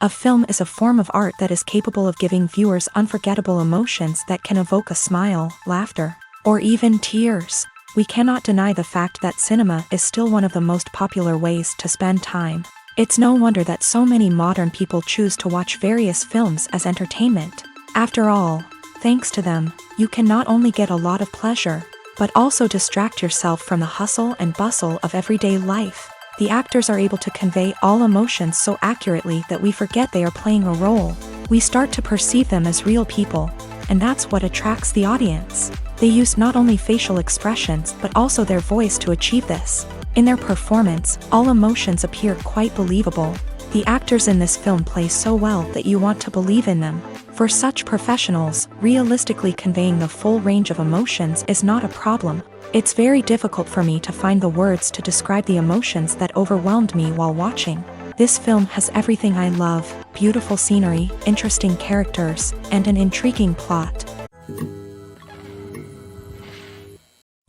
A film is a form of art that is capable of giving viewers unforgettable emotions that can evoke a smile, laughter, or even tears. We cannot deny the fact that cinema is still one of the most popular ways to spend time. It's no wonder that so many modern people choose to watch various films as entertainment. After all, thanks to them, you can not only get a lot of pleasure, but also distract yourself from the hustle and bustle of everyday life. The actors are able to convey all emotions so accurately that we forget they are playing a role. We start to perceive them as real people, and that's what attracts the audience. They use not only facial expressions but also their voice to achieve this. In their performance, all emotions appear quite believable. The actors in this film play so well that you want to believe in them. For such professionals, realistically conveying the full range of emotions is not a problem. It's very difficult for me to find the words to describe the emotions that overwhelmed me while watching. This film has everything I love: beautiful scenery, interesting characters, and an intriguing plot.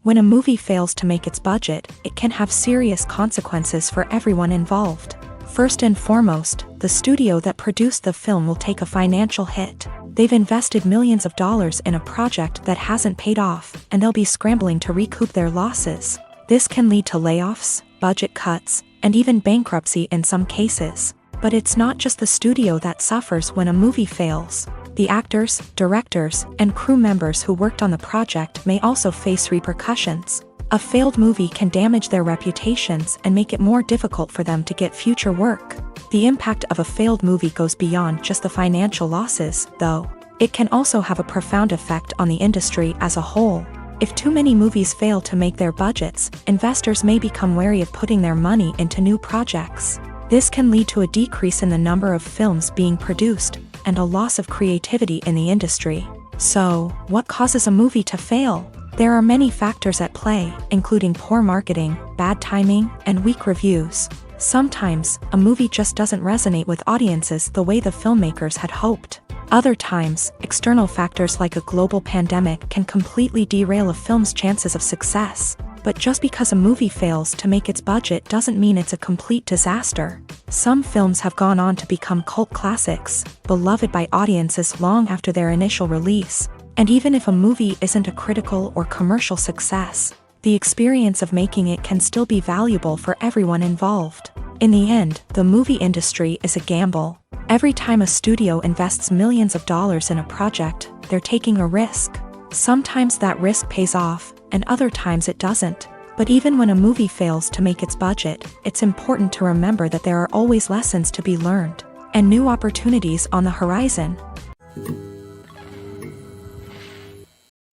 When a movie fails to make its budget, it can have serious consequences for everyone involved. First and foremost, the studio that produced the film will take a financial hit. They've invested millions of dollars in a project that hasn't paid off, and they'll be scrambling to recoup their losses. This can lead to layoffs, budget cuts, and even bankruptcy in some cases. But it's not just the studio that suffers when a movie fails. The actors, directors, and crew members who worked on the project may also face repercussions. A failed movie can damage their reputations and make it more difficult for them to get future work. The impact of a failed movie goes beyond just the financial losses, though. It can also have a profound effect on the industry as a whole. If too many movies fail to make their budgets, investors may become wary of putting their money into new projects. This can lead to a decrease in the number of films being produced, and a loss of creativity in the industry. So, what causes a movie to fail? There are many factors at play, including poor marketing, bad timing, and weak reviews. Sometimes, a movie just doesn't resonate with audiences the way the filmmakers had hoped. Other times, external factors like a global pandemic can completely derail a film's chances of success. But just because a movie fails to make its budget doesn't mean it's a complete disaster. Some films have gone on to become cult classics, beloved by audiences long after their initial release. And even if a movie isn't a critical or commercial success, the experience of making it can still be valuable for everyone involved. In the end, the movie industry is a gamble. Every time a studio invests millions of dollars in a project, they're taking a risk. Sometimes that risk pays off, and other times it doesn't. But even when a movie fails to make its budget, it's important to remember that there are always lessons to be learned, and new opportunities on the horizon.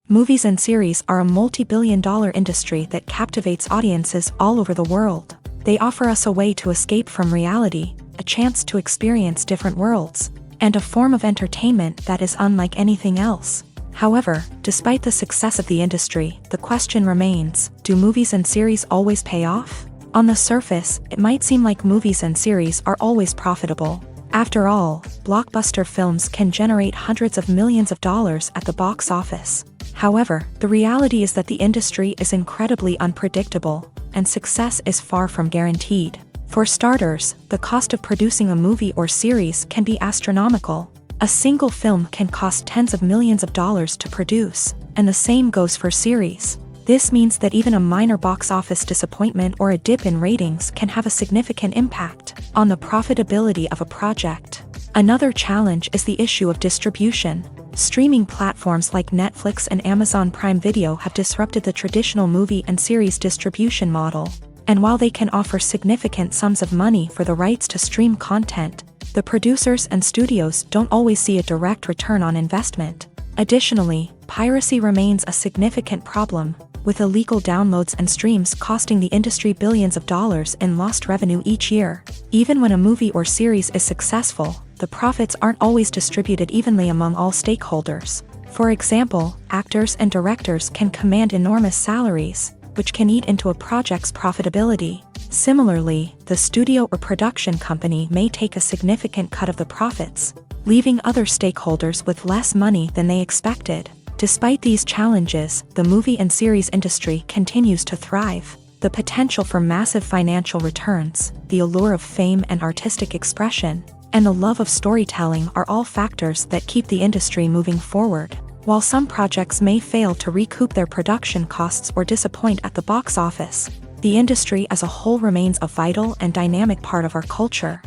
Movies and series are a multi-billion-dollar industry that captivates audiences all over the world. They offer us a way to escape from reality, a chance to experience different worlds, and a form of entertainment that is unlike anything else. However, despite the success of the industry, the question remains: do movies and series always pay off? On the surface, it might seem like movies and series are always profitable. After all, blockbuster films can generate hundreds of millions of dollars at the box office. However, the reality is that the industry is incredibly unpredictable, and success is far from guaranteed. For starters, the cost of producing a movie or series can be astronomical. A single film can cost tens of millions of dollars to produce, and the same goes for series. This means that even a minor box office disappointment or a dip in ratings can have a significant impact on the profitability of a project. Another challenge is the issue of distribution. Streaming platforms like Netflix and Amazon Prime Video have disrupted the traditional movie and series distribution model. And while they can offer significant sums of money for the rights to stream content, the producers and studios don't always see a direct return on investment. Additionally, piracy remains a significant problem, with illegal downloads and streams costing the industry billions of dollars in lost revenue each year. Even when a movie or series is successful, the profits aren't always distributed evenly among all stakeholders. For example, actors and directors can command enormous salaries, which can eat into a project's profitability. Similarly, the studio or production company may take a significant cut of the profits, leaving other stakeholders with less money than they expected. Despite these challenges, the movie and series industry continues to thrive. The potential for massive financial returns, the allure of fame and artistic expression, and the love of storytelling are all factors that keep the industry moving forward. While some projects may fail to recoup their production costs or disappoint at the box office, the industry as a whole remains a vital and dynamic part of our culture.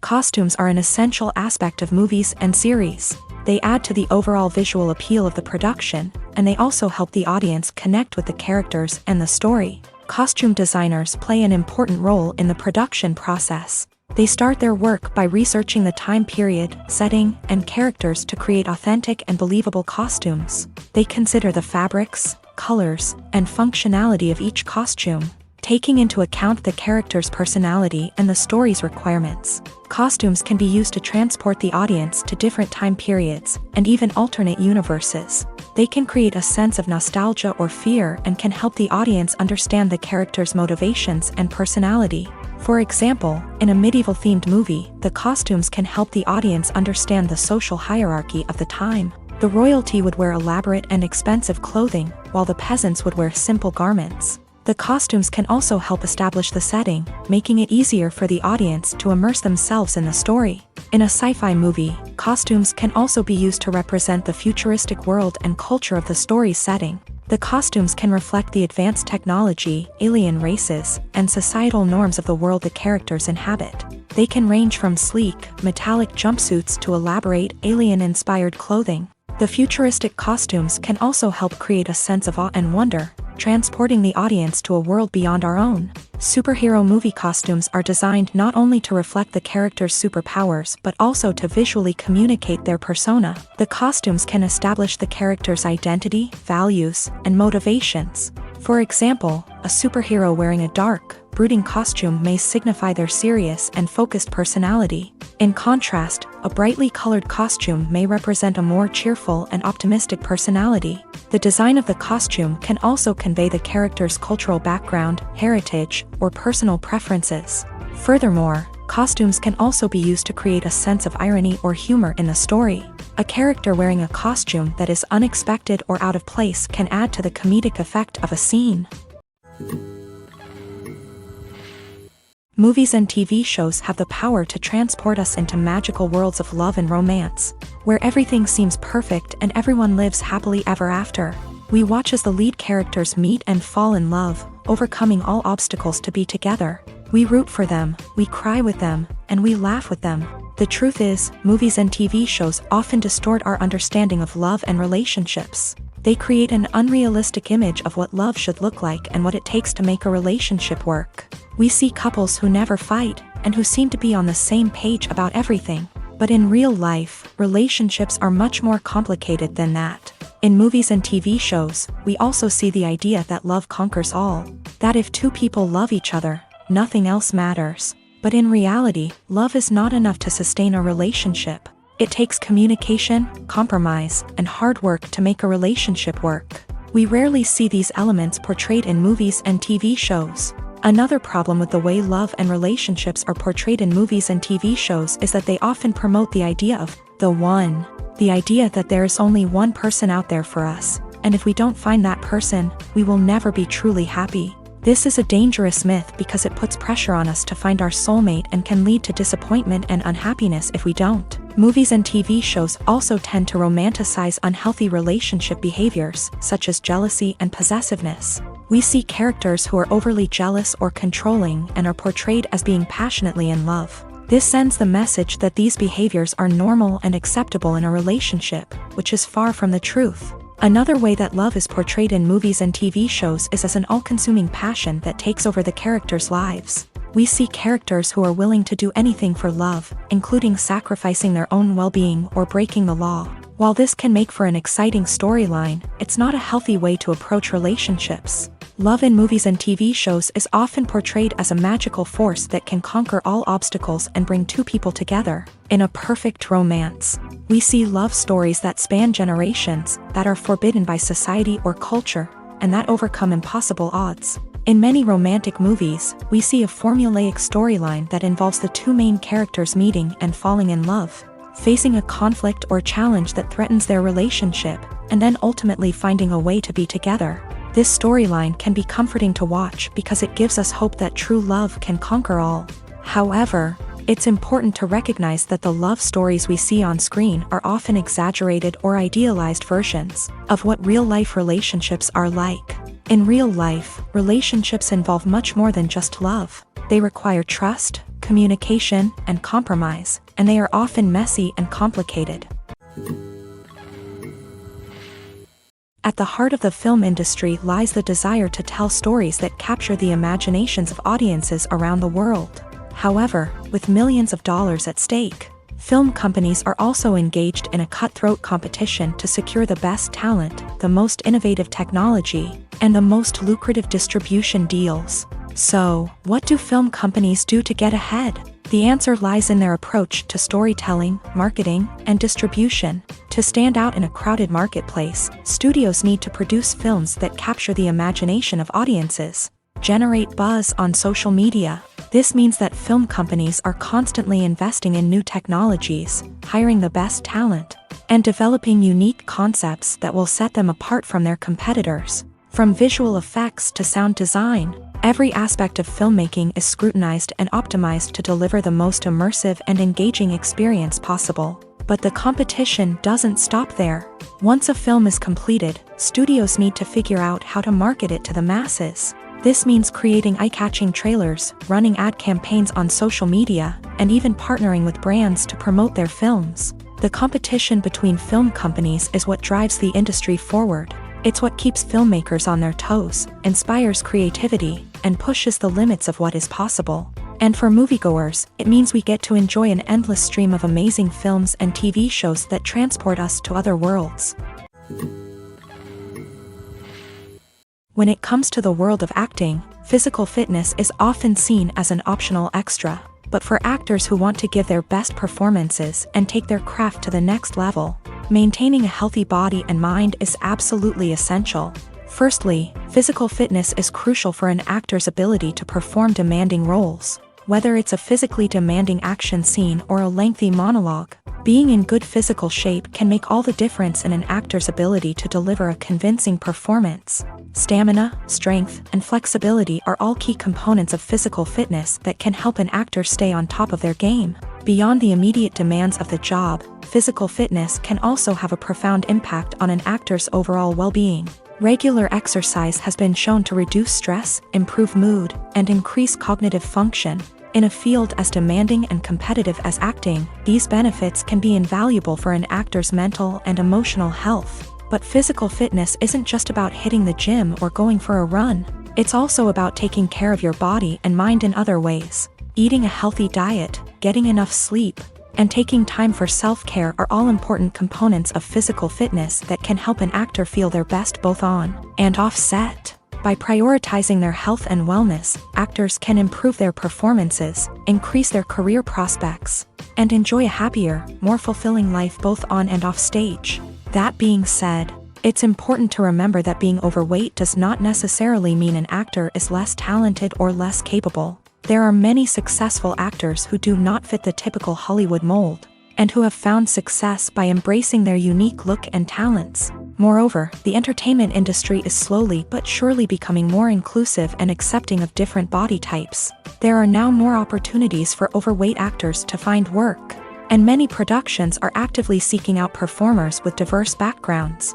Costumes are an essential aspect of movies and series. They add to the overall visual appeal of the production, and they also help the audience connect with the characters and the story. Costume designers play an important role in the production process. They start their work by researching the time period, setting, and characters to create authentic and believable costumes. They consider the fabrics, colors, and functionality of each costume, taking into account the character's personality and the story's requirements. Costumes can be used to transport the audience to different time periods and even alternate universes. They can create a sense of nostalgia or fear and can help the audience understand the character's motivations and personality. For example, in a medieval-themed movie, the costumes can help the audience understand the social hierarchy of the time. The royalty would wear elaborate and expensive clothing, while the peasants would wear simple garments. The costumes can also help establish the setting, making it easier for the audience to immerse themselves in the story. In a sci-fi movie, costumes can also be used to represent the futuristic world and culture of the story's setting. The costumes can reflect the advanced technology, alien races, and societal norms of the world the characters inhabit. They can range from sleek, metallic jumpsuits to elaborate, alien-inspired clothing. The futuristic costumes can also help create a sense of awe and wonder, transporting the audience to a world beyond our own. Superhero movie costumes are designed not only to reflect the character's superpowers but also to visually communicate their persona. The costumes can establish the character's identity, values, and motivations. For example, a superhero wearing a dark, brooding costume may signify their serious and focused personality. In contrast, a brightly colored costume may represent a more cheerful and optimistic personality. The design of the costume can also convey the character's cultural background, heritage, or personal preferences. Furthermore, costumes can also be used to create a sense of irony or humor in the story. A character wearing a costume that is unexpected or out of place can add to the comedic effect of a scene. Movies and TV shows have the power to transport us into magical worlds of love and romance, where everything seems perfect and everyone lives happily ever after. We watch as the lead characters meet and fall in love, overcoming all obstacles to be together. We root for them, we cry with them, and we laugh with them. The truth is, movies and TV shows often distort our understanding of love and relationships. They create an unrealistic image of what love should look like and what it takes to make a relationship work. We see couples who never fight, and who seem to be on the same page about everything. But in real life, relationships are much more complicated than that. In movies and TV shows, we also see the idea that love conquers all. That if two people love each other, nothing else matters. But in reality, love is not enough to sustain a relationship. It takes communication, compromise, and hard work to make a relationship work. We rarely see these elements portrayed in movies and TV shows. Another problem with the way love and relationships are portrayed in movies and TV shows is that they often promote the idea of the one. The idea that there is only one person out there for us, and if we don't find that person, we will never be truly happy. This is a dangerous myth because it puts pressure on us to find our soulmate and can lead to disappointment and unhappiness if we don't. Movies and TV shows also tend to romanticize unhealthy relationship behaviors, such as jealousy and possessiveness. We see characters who are overly jealous or controlling and are portrayed as being passionately in love. This sends the message that these behaviors are normal and acceptable in a relationship, which is far from the truth. Another way that love is portrayed in movies and TV shows is as an all-consuming passion that takes over the characters' lives. We see characters who are willing to do anything for love, including sacrificing their own well-being or breaking the law. While this can make for an exciting storyline, it's not a healthy way to approach relationships. Love in movies and TV shows is often portrayed as a magical force that can conquer all obstacles and bring two people together. In a perfect romance, we see love stories that span generations, that are forbidden by society or culture, and that overcome impossible odds. In many romantic movies, we see a formulaic storyline that involves the two main characters meeting and falling in love, facing a conflict or challenge that threatens their relationship, and then ultimately finding a way to be together. This storyline can be comforting to watch because it gives us hope that true love can conquer all. However, it's important to recognize that the love stories we see on screen are often exaggerated or idealized versions of what real-life relationships are like. In real life, relationships involve much more than just love. They require trust, communication, and compromise, and they are often messy and complicated. At the heart of the film industry lies the desire to tell stories that capture the imaginations of audiences around the world. However, with millions of dollars at stake, film companies are also engaged in a cutthroat competition to secure the best talent, the most innovative technology, and the most lucrative distribution deals. So, what do film companies do to get ahead? The answer lies in their approach to storytelling, marketing, and distribution. To stand out in a crowded marketplace, studios need to produce films that capture the imagination of audiences, generate buzz on social media. This means that film companies are constantly investing in new technologies, hiring the best talent, and developing unique concepts that will set them apart from their competitors. From visual effects to sound design, every aspect of filmmaking is scrutinized and optimized to deliver the most immersive and engaging experience possible. But the competition doesn't stop there. Once a film is completed, studios need to figure out how to market it to the masses. This means creating eye-catching trailers, running ad campaigns on social media, and even partnering with brands to promote their films. The competition between film companies is what drives the industry forward. It's what keeps filmmakers on their toes, inspires creativity, and pushes the limits of what is possible. And for moviegoers, it means we get to enjoy an endless stream of amazing films and TV shows that transport us to other worlds. When it comes to the world of acting, physical fitness is often seen as an optional extra. But for actors who want to give their best performances and take their craft to the next level, maintaining a healthy body and mind is absolutely essential. Firstly, physical fitness is crucial for an actor's ability to perform demanding roles. Whether it's a physically demanding action scene or a lengthy monologue, being in good physical shape can make all the difference in an actor's ability to deliver a convincing performance. Stamina, strength, and flexibility are all key components of physical fitness that can help an actor stay on top of their game. Beyond the immediate demands of the job, physical fitness can also have a profound impact on an actor's overall well-being. Regular exercise has been shown to reduce stress, improve mood, and increase cognitive function. In a field as demanding and competitive as acting, these benefits can be invaluable for an actor's mental and emotional health. But physical fitness isn't just about hitting the gym or going for a run. It's also about taking care of your body and mind in other ways. Eating a healthy diet, getting enough sleep, and taking time for self-care are all important components of physical fitness that can help an actor feel their best both on and off set. By prioritizing their health and wellness, actors can improve their performances, increase their career prospects, and enjoy a happier, more fulfilling life both on and off stage. That being said, it's important to remember that being overweight does not necessarily mean an actor is less talented or less capable. There are many successful actors who do not fit the typical Hollywood mold, and who have found success by embracing their unique look and talents. Moreover, the entertainment industry is slowly but surely becoming more inclusive and accepting of different body types. There are now more opportunities for overweight actors to find work, and many productions are actively seeking out performers with diverse backgrounds.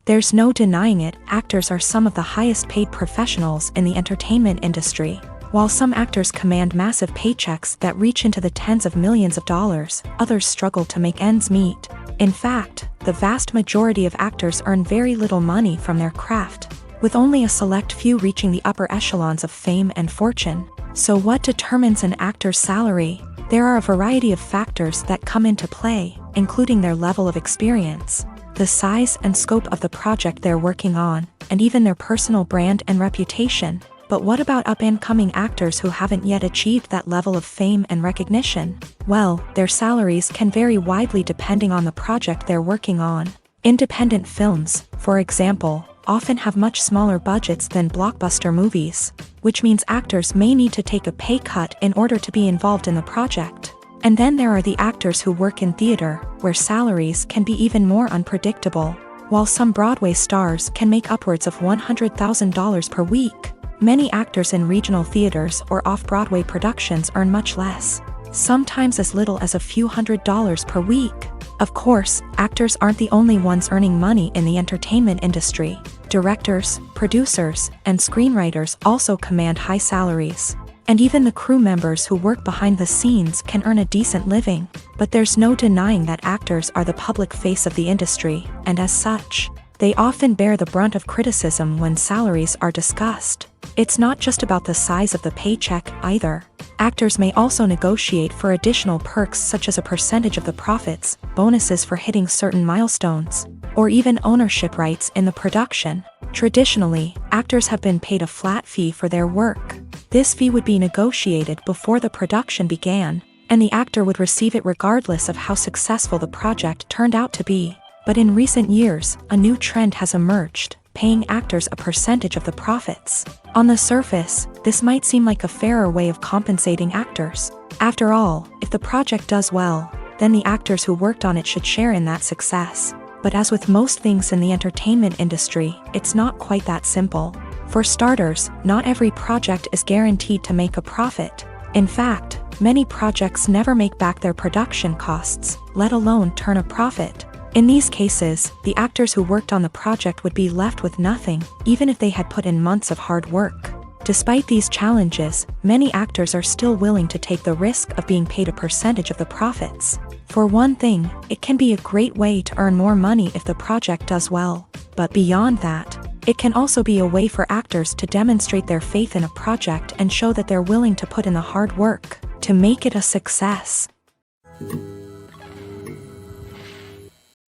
There's no denying it, actors are some of the highest paid professionals in the entertainment industry. While some actors command massive paychecks that reach into the tens of millions of dollars, others struggle to make ends meet. In fact, the vast majority of actors earn very little money from their craft, with only a select few reaching the upper echelons of fame and fortune. So what determines an actor's salary? There are a variety of factors that come into play, including their level of experience, the size and scope of the project they're working on, and even their personal brand and reputation. But what about up-and-coming actors who haven't yet achieved that level of fame and recognition? Well, their salaries can vary widely depending on the project they're working on. Independent films, for example, often have much smaller budgets than blockbuster movies, which means actors may need to take a pay cut in order to be involved in the project. And then there are the actors who work in theater, where salaries can be even more unpredictable. While some Broadway stars can make upwards of $100,000 per week, many actors in regional theaters or off-Broadway productions earn much less, sometimes as little as a few $100s per week. Of course, actors aren't the only ones earning money in the entertainment industry. Directors, producers, and screenwriters also command high salaries. And even the crew members who work behind the scenes can earn a decent living. But there's no denying that actors are the public face of the industry, and as such, they often bear the brunt of criticism when salaries are discussed. It's not just about the size of the paycheck, either. Actors may also negotiate for additional perks such as a percentage of the profits, bonuses for hitting certain milestones, or even ownership rights in the production. Traditionally, actors have been paid a flat fee for their work. This fee would be negotiated before the production began, and the actor would receive it regardless of how successful the project turned out to be. But in recent years, a new trend has emerged, paying actors a percentage of the profits. On the surface, this might seem like a fairer way of compensating actors. After all, if the project does well, then the actors who worked on it should share in that success. But as with most things in the entertainment industry, it's not quite that simple. For starters, not every project is guaranteed to make a profit. In fact, many projects never make back their production costs, let alone turn a profit. In these cases, the actors who worked on the project would be left with nothing, even if they had put in months of hard work. Despite these challenges, many actors are still willing to take the risk of being paid a percentage of the profits. For one thing, it can be a great way to earn more money if the project does well. But beyond that, it can also be a way for actors to demonstrate their faith in a project and show that they're willing to put in the hard work to make it a success.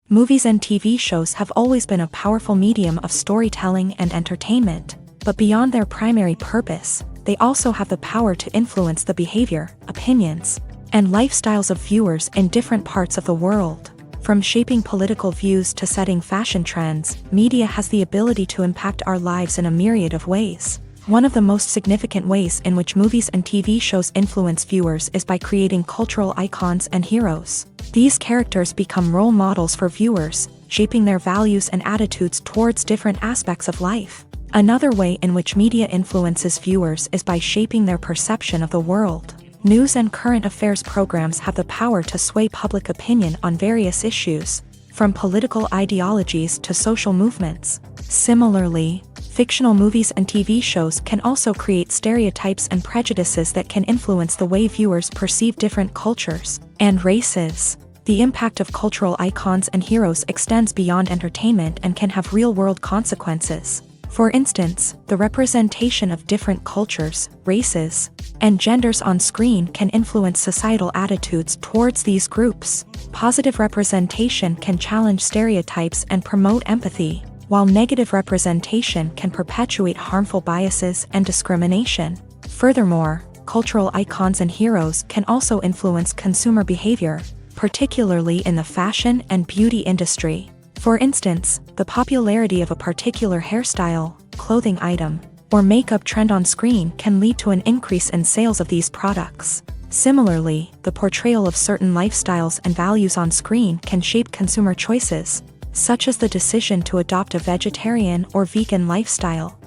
Movies and TV shows have always been a powerful medium of storytelling and entertainment, but beyond their primary purpose, they also have the power to influence the behavior, opinions, and lifestyles of viewers in different parts of the world. From shaping political views to setting fashion trends, media has the ability to impact our lives in a myriad of ways. One of the most significant ways in which movies and TV shows influence viewers is by creating cultural icons and heroes. These characters become role models for viewers, shaping their values and attitudes towards different aspects of life. Another way in which media influences viewers is by shaping their perception of the world. News and current affairs programs have the power to sway public opinion on various issues, from political ideologies to social movements. Similarly, fictional movies and TV shows can also create stereotypes and prejudices that can influence the way viewers perceive different cultures and races. The impact of cultural icons and heroes extends beyond entertainment and can have real-world consequences. For instance, the representation of different cultures, races, and genders on screen can influence societal attitudes towards these groups. Positive representation can challenge stereotypes and promote empathy, while negative representation can perpetuate harmful biases and discrimination. Furthermore, cultural icons and heroes can also influence consumer behavior, particularly in the fashion and beauty industry. For instance, the popularity of a particular hairstyle, clothing item, or makeup trend on screen can lead to an increase in sales of these products. Similarly, the portrayal of certain lifestyles and values on screen can shape consumer choices, such as the decision to adopt a vegetarian or vegan lifestyle.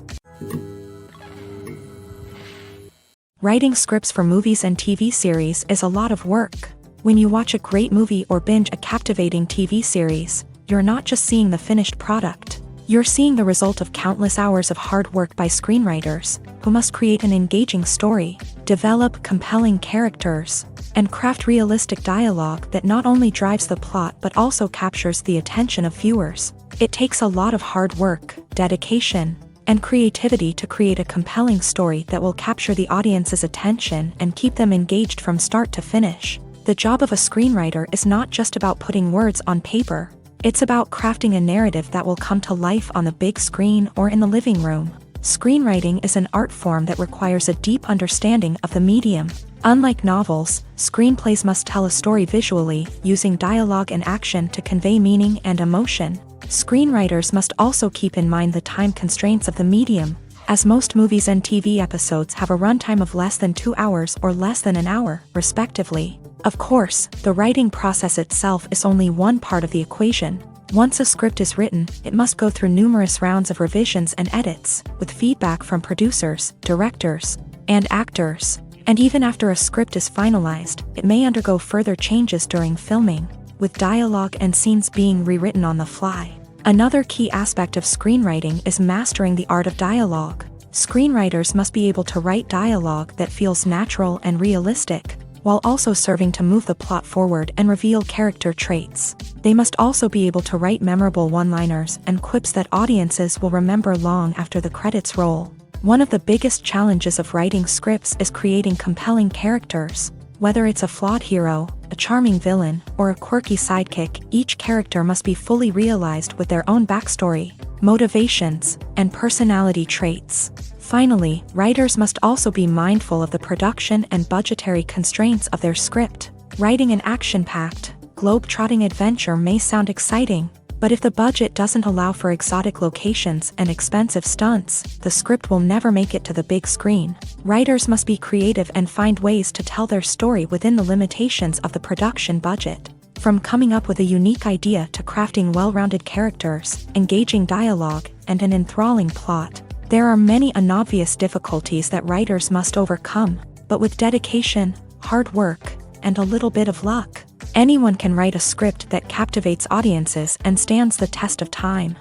Writing scripts for movies and TV series is a lot of work. When you watch a great movie or binge a captivating TV series, you're not just seeing the finished product. You're seeing the result of countless hours of hard work by screenwriters, who must create an engaging story, develop compelling characters, and craft realistic dialogue that not only drives the plot but also captures the attention of viewers. It takes a lot of hard work, dedication, and creativity to create a compelling story that will capture the audience's attention and keep them engaged from start to finish. The job of a screenwriter is not just about putting words on paper. It's about crafting a narrative that will come to life on the big screen or in the living room. Screenwriting is an art form that requires a deep understanding of the medium. Unlike novels, screenplays must tell a story visually, using dialogue and action to convey meaning and emotion. Screenwriters must also keep in mind the time constraints of the medium, as most movies and TV episodes have a runtime of less than 2 hours or less than an hour, respectively. Of course, the writing process itself is only one part of the equation. Once a script is written, it must go through numerous rounds of revisions and edits, with feedback from producers, directors, and actors. And even after a script is finalized, it may undergo further changes during filming, with dialogue and scenes being rewritten on the fly. Another key aspect of screenwriting is mastering the art of dialogue. Screenwriters must be able to write dialogue that feels natural and realistic, while also serving to move the plot forward and reveal character traits. They must also be able to write memorable one-liners and quips that audiences will remember long after the credits roll. One of the biggest challenges of writing scripts is creating compelling characters. Whether it's a flawed hero, a charming villain, or a quirky sidekick, each character must be fully realized with their own backstory, motivations, and personality traits. Finally, writers must also be mindful of the production and budgetary constraints of their script. Writing an action-packed, globe-trotting adventure may sound exciting, but if the budget doesn't allow for exotic locations and expensive stunts, the script will never make it to the big screen. Writers must be creative and find ways to tell their story within the limitations of the production budget. From coming up with a unique idea to crafting well-rounded characters, engaging dialogue, and an enthralling plot, there are many unobvious difficulties that writers must overcome, but with dedication, hard work, and a little bit of luck, anyone can write a script that captivates audiences and stands the test of time.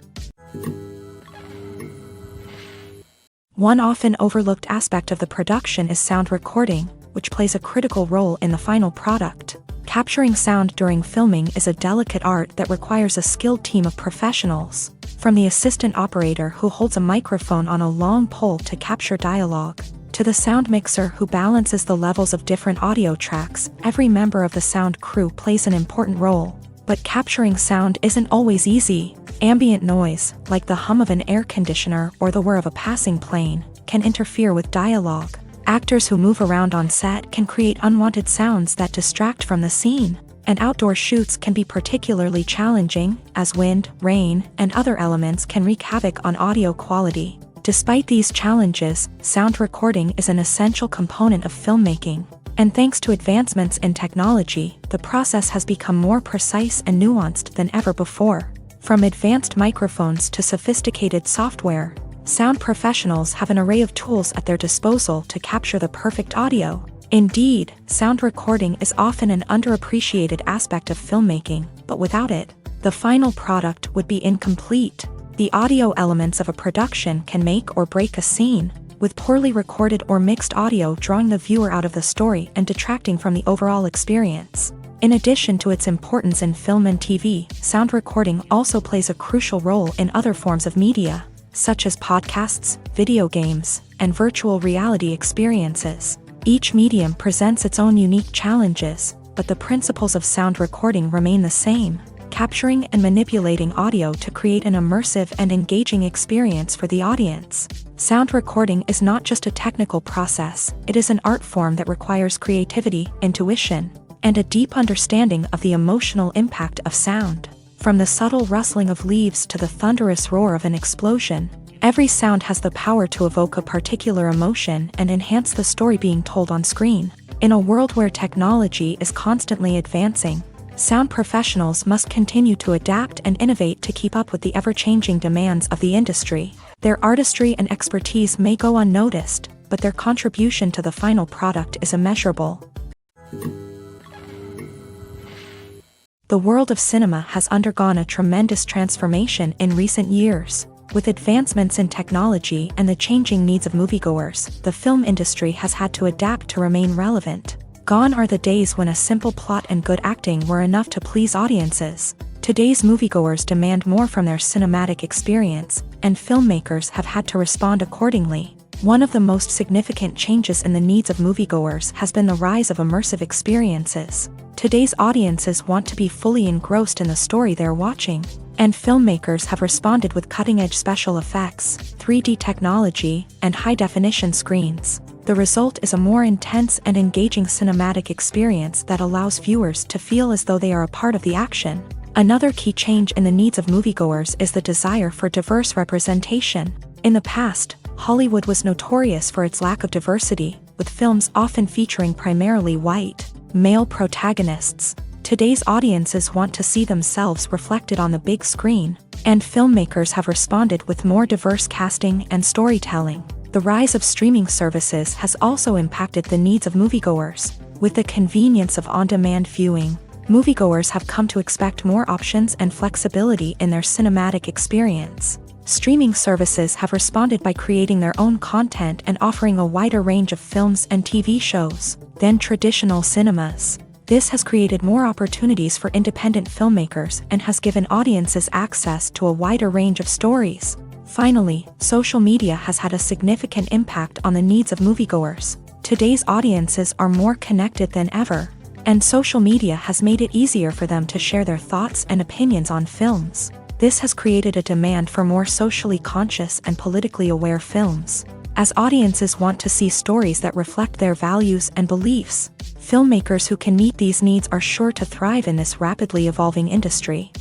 One often overlooked aspect of the production is sound recording, which plays a critical role in the final product. Capturing sound during filming is a delicate art that requires a skilled team of professionals, from the assistant operator who holds a microphone on a long pole to capture dialogue, to the sound mixer who balances the levels of different audio tracks. Every member of the sound crew plays an important role. But capturing sound isn't always easy. Ambient noise, like the hum of an air conditioner or the whir of a passing plane, can interfere with dialogue. Actors who move around on set can create unwanted sounds that distract from the scene. And outdoor shoots can be particularly challenging, as wind, rain, and other elements can wreak havoc on audio quality. Despite these challenges, sound recording is an essential component of filmmaking. And thanks to advancements in technology, the process has become more precise and nuanced than ever before. From advanced microphones to sophisticated software, sound professionals have an array of tools at their disposal to capture the perfect audio. Indeed, sound recording is often an underappreciated aspect of filmmaking, but without it, the final product would be incomplete. The audio elements of a production can make or break a scene, with poorly recorded or mixed audio drawing the viewer out of the story and detracting from the overall experience. In addition to its importance in film and TV, sound recording also plays a crucial role in other forms of media, such as podcasts, video games, and virtual reality experiences. Each medium presents its own unique challenges, but the principles of sound recording remain the same: capturing and manipulating audio to create an immersive and engaging experience for the audience. Sound recording is not just a technical process, it is an art form that requires creativity, intuition, and a deep understanding of the emotional impact of sound. From the subtle rustling of leaves to the thunderous roar of an explosion, every sound has the power to evoke a particular emotion and enhance the story being told on screen. In a world where technology is constantly advancing, sound professionals must continue to adapt and innovate to keep up with the ever-changing demands of the industry. Their artistry and expertise may go unnoticed, but their contribution to the final product is immeasurable. The world of cinema has undergone a tremendous transformation in recent years. With advancements in technology and the changing needs of moviegoers, the film industry has had to adapt to remain relevant. Gone are the days when a simple plot and good acting were enough to please audiences. Today's moviegoers demand more from their cinematic experience, and filmmakers have had to respond accordingly. One of the most significant changes in the needs of moviegoers has been the rise of immersive experiences. Today's audiences want to be fully engrossed in the story they're watching, and filmmakers have responded with cutting-edge special effects, 3D technology, and high-definition screens. The result is a more intense and engaging cinematic experience that allows viewers to feel as though they are a part of the action. Another key change in the needs of moviegoers is the desire for diverse representation. In the past, Hollywood was notorious for its lack of diversity, with films often featuring primarily white, male protagonists. Today's audiences want to see themselves reflected on the big screen, and filmmakers have responded with more diverse casting and storytelling. The rise of streaming services has also impacted the needs of moviegoers. With the convenience of on-demand viewing, moviegoers have come to expect more options and flexibility in their cinematic experience. Streaming services have responded by creating their own content and offering a wider range of films and TV shows than traditional cinemas. This has created more opportunities for independent filmmakers and has given audiences access to a wider range of stories. Finally, social media has had a significant impact on the needs of moviegoers. Today's audiences are more connected than ever, and social media has made it easier for them to share their thoughts and opinions on films. This has created a demand for more socially conscious and politically aware films. As audiences want to see stories that reflect their values and beliefs, filmmakers who can meet these needs are sure to thrive in this rapidly evolving industry.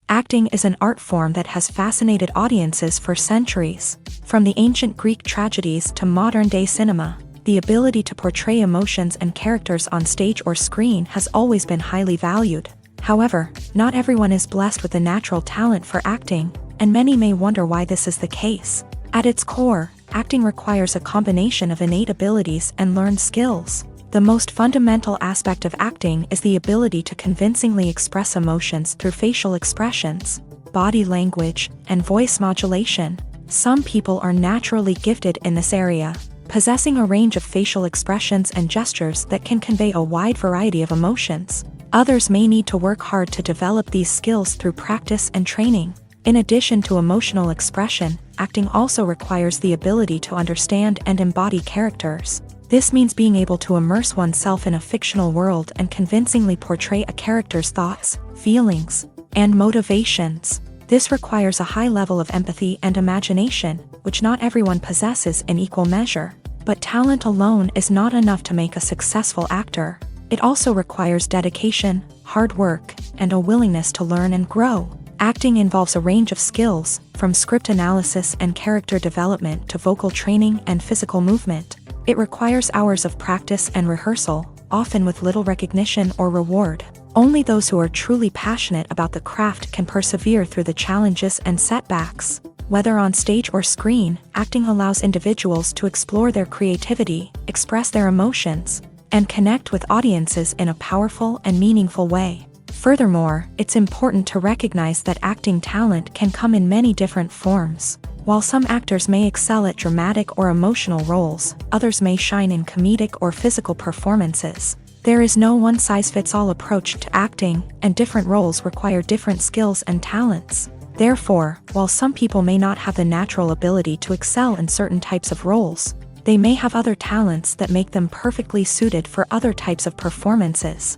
Acting is an art form that has fascinated audiences for centuries. From the ancient Greek tragedies to modern-day cinema, the ability to portray emotions and characters on stage or screen has always been highly valued. However, not everyone is blessed with the natural talent for acting, and many may wonder why this is the case. At its core, acting requires a combination of innate abilities and learned skills. The most fundamental aspect of acting is the ability to convincingly express emotions through facial expressions, body language, and voice modulation. Some people are naturally gifted in this area, possessing a range of facial expressions and gestures that can convey a wide variety of emotions. Others may need to work hard to develop these skills through practice and training. In addition to emotional expression, acting also requires the ability to understand and embody characters. This means being able to immerse oneself in a fictional world and convincingly portray a character's thoughts, feelings, and motivations. This requires a high level of empathy and imagination, which not everyone possesses in equal measure. But talent alone is not enough to make a successful actor. It also requires dedication, hard work, and a willingness to learn and grow. Acting involves a range of skills, from script analysis and character development to vocal training and physical movement. It requires hours of practice and rehearsal, often with little recognition or reward. Only those who are truly passionate about the craft can persevere through the challenges and setbacks. Whether on stage or screen, acting allows individuals to explore their creativity, express their emotions, and connect with audiences in a powerful and meaningful way. Furthermore, it's important to recognize that acting talent can come in many different forms. While some actors may excel at dramatic or emotional roles, others may shine in comedic or physical performances. There is no one-size-fits-all approach to acting, and different roles require different skills and talents. Therefore, while some people may not have the natural ability to excel in certain types of roles, they may have other talents that make them perfectly suited for other types of performances.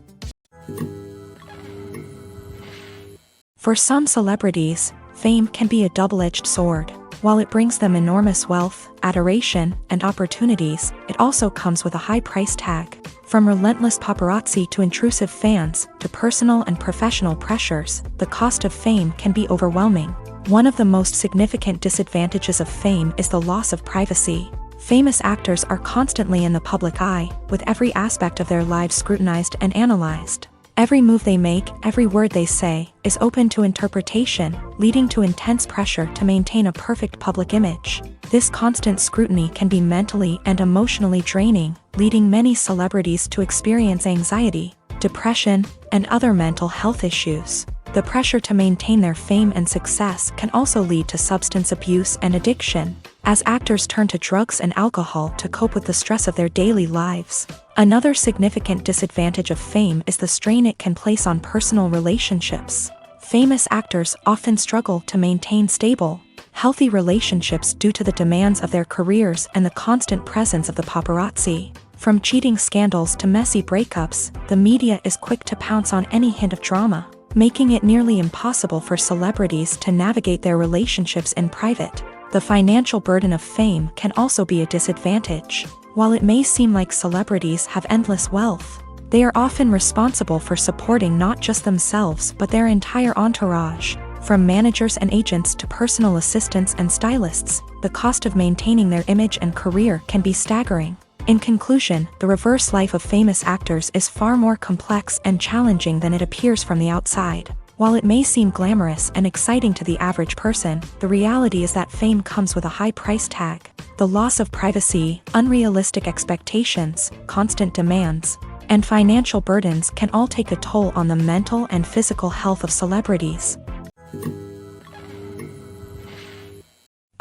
For some celebrities, fame can be a double-edged sword. While it brings them enormous wealth, adoration, and opportunities, it also comes with a high price tag. From relentless paparazzi to intrusive fans, to personal and professional pressures, the cost of fame can be overwhelming. One of the most significant disadvantages of fame is the loss of privacy. Famous actors are constantly in the public eye, with every aspect of their lives scrutinized and analyzed. Every move they make, every word they say, is open to interpretation, leading to intense pressure to maintain a perfect public image. This constant scrutiny can be mentally and emotionally draining, leading many celebrities to experience anxiety, depression, and other mental health issues. The pressure to maintain their fame and success can also lead to substance abuse and addiction, as actors turn to drugs and alcohol to cope with the stress of their daily lives. Another significant disadvantage of fame is the strain it can place on personal relationships. Famous actors often struggle to maintain stable, healthy relationships due to the demands of their careers and the constant presence of the paparazzi. From cheating scandals to messy breakups, the media is quick to pounce on any hint of drama, making it nearly impossible for celebrities to navigate their relationships in private. The financial burden of fame can also be a disadvantage. While it may seem like celebrities have endless wealth, they are often responsible for supporting not just themselves but their entire entourage. From managers and agents to personal assistants and stylists, the cost of maintaining their image and career can be staggering. In conclusion, the reverse life of famous actors is far more complex and challenging than it appears from the outside. While it may seem glamorous and exciting to the average person, the reality is that fame comes with a high price tag. The loss of privacy, unrealistic expectations, constant demands, and financial burdens can all take a toll on the mental and physical health of celebrities.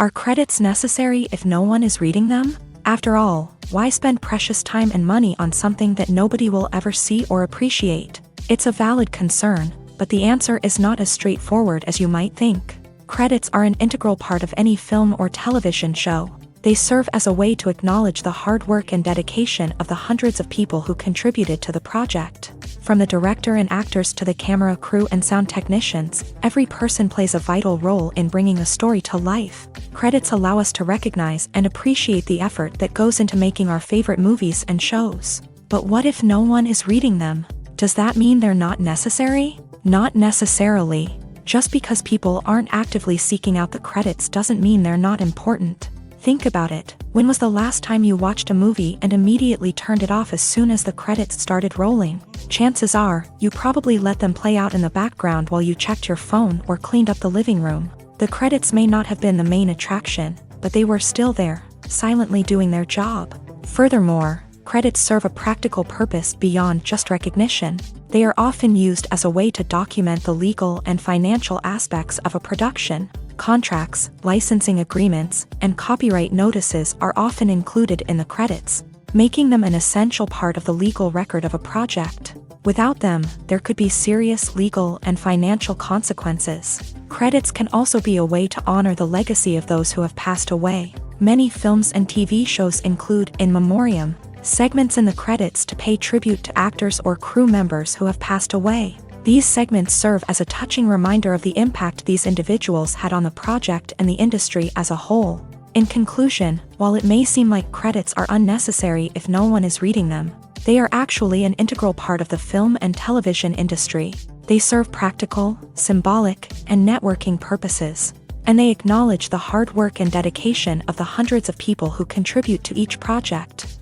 Are credits necessary if no one is reading them? After all, why spend precious time and money on something that nobody will ever see or appreciate? It's a valid concern, but the answer is not as straightforward as you might think. Credits are an integral part of any film or television show. They serve as a way to acknowledge the hard work and dedication of the hundreds of people who contributed to the project. From the director and actors to the camera crew and sound technicians, every person plays a vital role in bringing a story to life. Credits allow us to recognize and appreciate the effort that goes into making our favorite movies and shows. But what if no one is reading them? Does that mean they're not necessary? Not necessarily. Just because people aren't actively seeking out the credits doesn't mean they're not important. Think about it. When was the last time you watched a movie and immediately turned it off as soon as the credits started rolling? Chances are, you probably let them play out in the background while you checked your phone or cleaned up the living room. The credits may not have been the main attraction, but they were still there, silently doing their job. Furthermore, credits serve a practical purpose beyond just recognition. They are often used as a way to document the legal and financial aspects of a production. Contracts, licensing agreements, and copyright notices are often included in the credits, making them an essential part of the legal record of a project. Without them, there could be serious legal and financial consequences. Credits can also be a way to honor the legacy of those who have passed away. Many films and TV shows include in memoriam segments in the credits to pay tribute to actors or crew members who have passed away. These segments serve as a touching reminder of the impact these individuals had on the project and the industry as a whole. In conclusion, while it may seem like credits are unnecessary if no one is reading them, they are actually an integral part of the film and television industry. They serve practical, symbolic, and networking purposes, and they acknowledge the hard work and dedication of the hundreds of people who contribute to each project.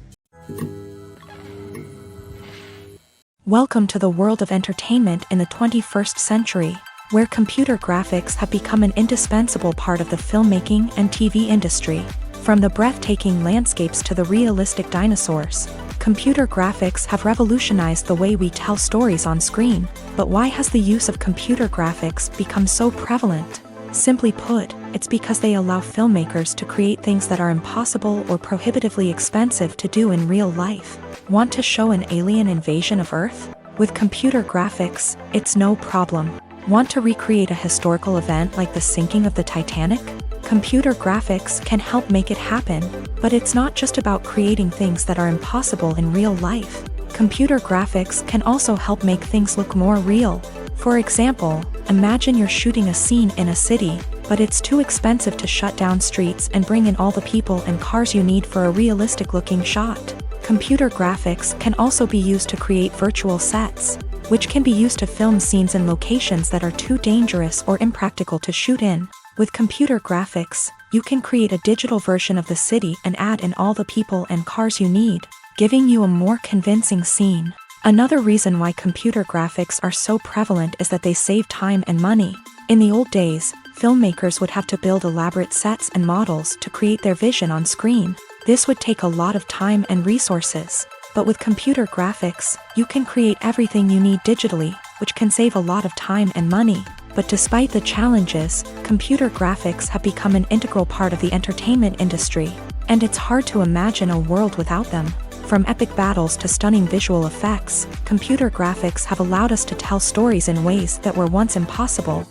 Welcome to the world of entertainment in the 21st century, where computer graphics have become an indispensable part of the filmmaking and TV industry. From the breathtaking landscapes to the realistic dinosaurs, computer graphics have revolutionized the way we tell stories on screen. But why has the use of computer graphics become so prevalent? Simply put, it's because they allow filmmakers to create things that are impossible or prohibitively expensive to do in real life. Want to show an alien invasion of Earth? With computer graphics, it's no problem. Want to recreate a historical event like the sinking of the Titanic? Computer graphics can help make it happen, but it's not just about creating things that are impossible in real life. Computer graphics can also help make things look more real. For example, imagine you're shooting a scene in a city, but it's too expensive to shut down streets and bring in all the people and cars you need for a realistic-looking shot. Computer graphics can also be used to create virtual sets, which can be used to film scenes in locations that are too dangerous or impractical to shoot in. With computer graphics, you can create a digital version of the city and add in all the people and cars you need, giving you a more convincing scene. Another reason why computer graphics are so prevalent is that they save time and money. In the old days, filmmakers would have to build elaborate sets and models to create their vision on screen. This would take a lot of time and resources. But with computer graphics, you can create everything you need digitally, which can save a lot of time and money. But despite the challenges, computer graphics have become an integral part of the entertainment industry, and it's hard to imagine a world without them. From epic battles to stunning visual effects, computer graphics have allowed us to tell stories in ways that were once impossible.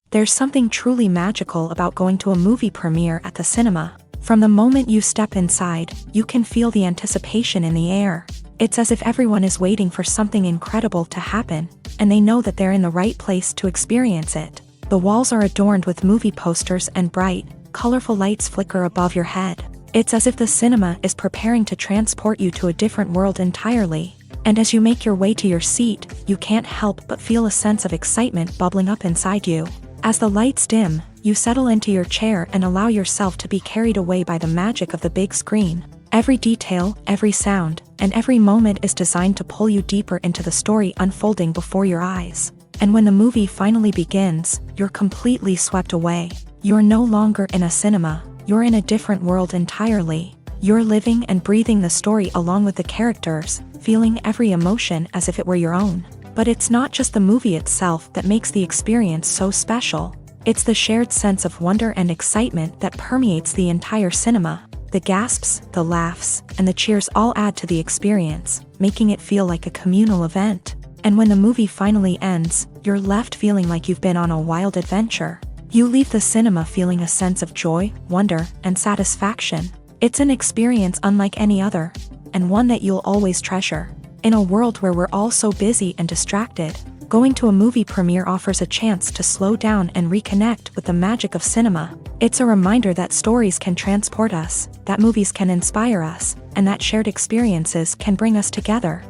There's something truly magical about going to a movie premiere at the cinema. From the moment you step inside, you can feel the anticipation in the air. It's as if everyone is waiting for something incredible to happen, and they know that they're in the right place to experience it. The walls are adorned with movie posters and bright, colorful lights flicker above your head. It's as if the cinema is preparing to transport you to a different world entirely. And as you make your way to your seat, you can't help but feel a sense of excitement bubbling up inside you. As the lights dim, You settle into your chair and allow yourself to be carried away by the magic of the big screen. Every detail, every sound, and every moment is designed to pull you deeper into the story unfolding before your eyes. And when the movie finally begins, you're completely swept away. You're no longer in a cinema, you're in a different world entirely. You're living and breathing the story along with the characters, feeling every emotion as if it were your own. But it's not just the movie itself that makes the experience so special. It's the shared sense of wonder and excitement that permeates the entire cinema. The gasps, the laughs, and the cheers all add to the experience, making it feel like a communal event. And when the movie finally ends, you're left feeling like you've been on a wild adventure. You leave the cinema feeling a sense of joy, wonder, and satisfaction. It's an experience unlike any other, and one that you'll always treasure. In a world where we're all so busy and distracted, going to a movie premiere offers a chance to slow down and reconnect with the magic of cinema. It's a reminder that stories can transport us, that movies can inspire us, and that shared experiences can bring us together.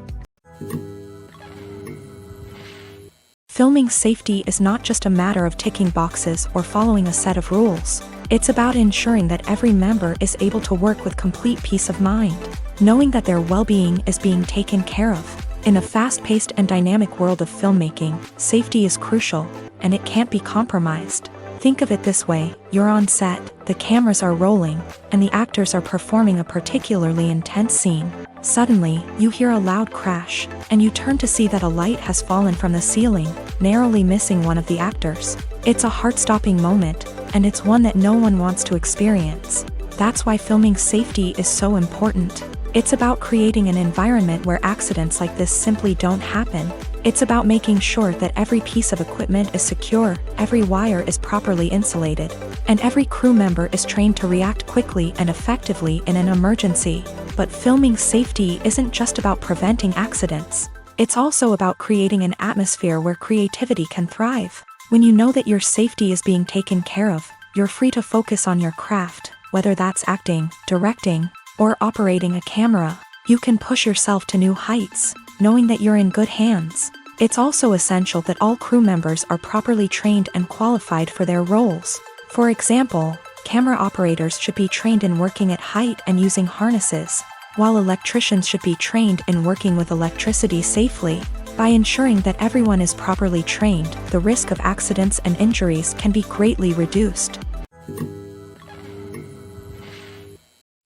Filming safety is not just a matter of ticking boxes or following a set of rules. It's about ensuring that every member is able to work with complete peace of mind, knowing that their well-being is being taken care of. In a fast-paced and dynamic world of filmmaking, safety is crucial, and it can't be compromised. Think of it this way: you're on set, the cameras are rolling, and the actors are performing a particularly intense scene. Suddenly, you hear a loud crash, and you turn to see that a light has fallen from the ceiling, narrowly missing one of the actors. It's a heart-stopping moment, and it's one that no one wants to experience. That's why filming safety is so important. It's about creating an environment where accidents like this simply don't happen. It's about making sure that every piece of equipment is secure, every wire is properly insulated, and every crew member is trained to react quickly and effectively in an emergency. But filming safety isn't just about preventing accidents. It's also about creating an atmosphere where creativity can thrive. When you know that your safety is being taken care of, you're free to focus on your craft, whether that's acting, directing, or operating a camera. You can push yourself to new heights, knowing that you're in good hands. It's also essential that all crew members are properly trained and qualified for their roles. For example, camera operators should be trained in working at height and using harnesses, while electricians should be trained in working with electricity safely. By ensuring that everyone is properly trained, the risk of accidents and injuries can be greatly reduced.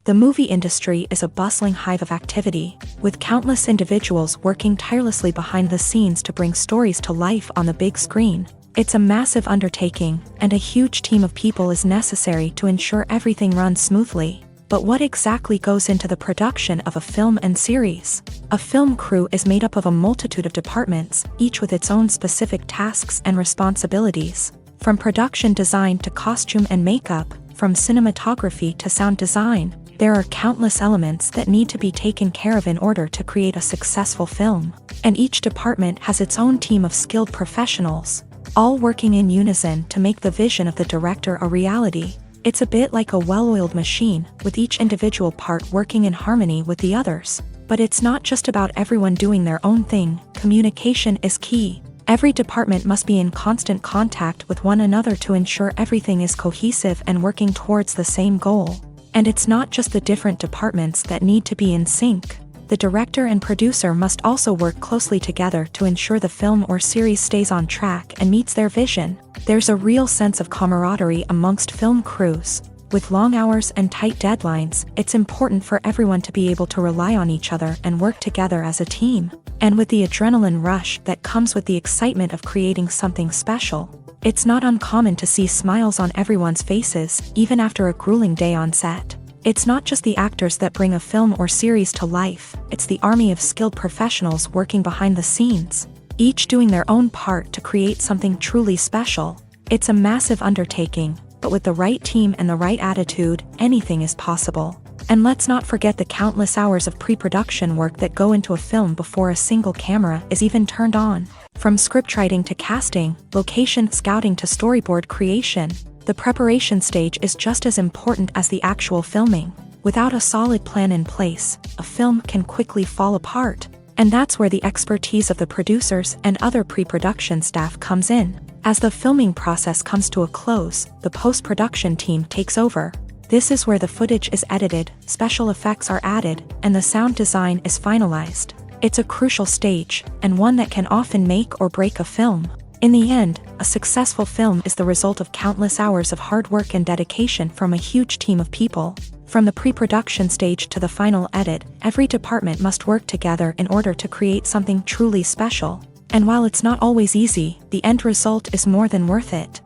The movie industry is a bustling hive of activity, with countless individuals working tirelessly behind the scenes to bring stories to life on the big screen. It's a massive undertaking, and a huge team of people is necessary to ensure everything runs smoothly. But what exactly goes into the production of a film and series? A film crew is made up of a multitude of departments, each with its own specific tasks and responsibilities. From production design to costume and makeup, from cinematography to sound design, there are countless elements that need to be taken care of in order to create a successful film. And each department has its own team of skilled professionals, all working in unison to make the vision of the director a reality. It's a bit like a well-oiled machine, with each individual part working in harmony with the others. But it's not just about everyone doing their own thing. Communication is key. Every department must be in constant contact with one another to ensure everything is cohesive and working towards the same goal. And it's not just the different departments that need to be in sync. The director and producer must also work closely together to ensure the film or series stays on track and meets their vision. There's a real sense of camaraderie amongst film crews. With long hours and tight deadlines, it's important for everyone to be able to rely on each other and work together as a team. And with the adrenaline rush that comes with the excitement of creating something special, it's not uncommon to see smiles on everyone's faces, even after a grueling day on set. It's not just the actors that bring a film or series to life, it's the army of skilled professionals working behind the scenes, each doing their own part to create something truly special. It's a massive undertaking, but with the right team and the right attitude, anything is possible. And let's not forget the countless hours of pre-production work that go into a film before a single camera is even turned on. From scriptwriting to casting, location scouting to storyboard creation, the preparation stage is just as important as the actual filming. Without a solid plan in place, a film can quickly fall apart. And that's where the expertise of the producers and other pre-production staff comes in. As the filming process comes to a close, the post-production team takes over. This is where the footage is edited, special effects are added, and the sound design is finalized. It's a crucial stage, and one that can often make or break a film. In the end, a successful film is the result of countless hours of hard work and dedication from a huge team of people. From the pre-production stage to the final edit, every department must work together in order to create something truly special. And while it's not always easy, the end result is more than worth it.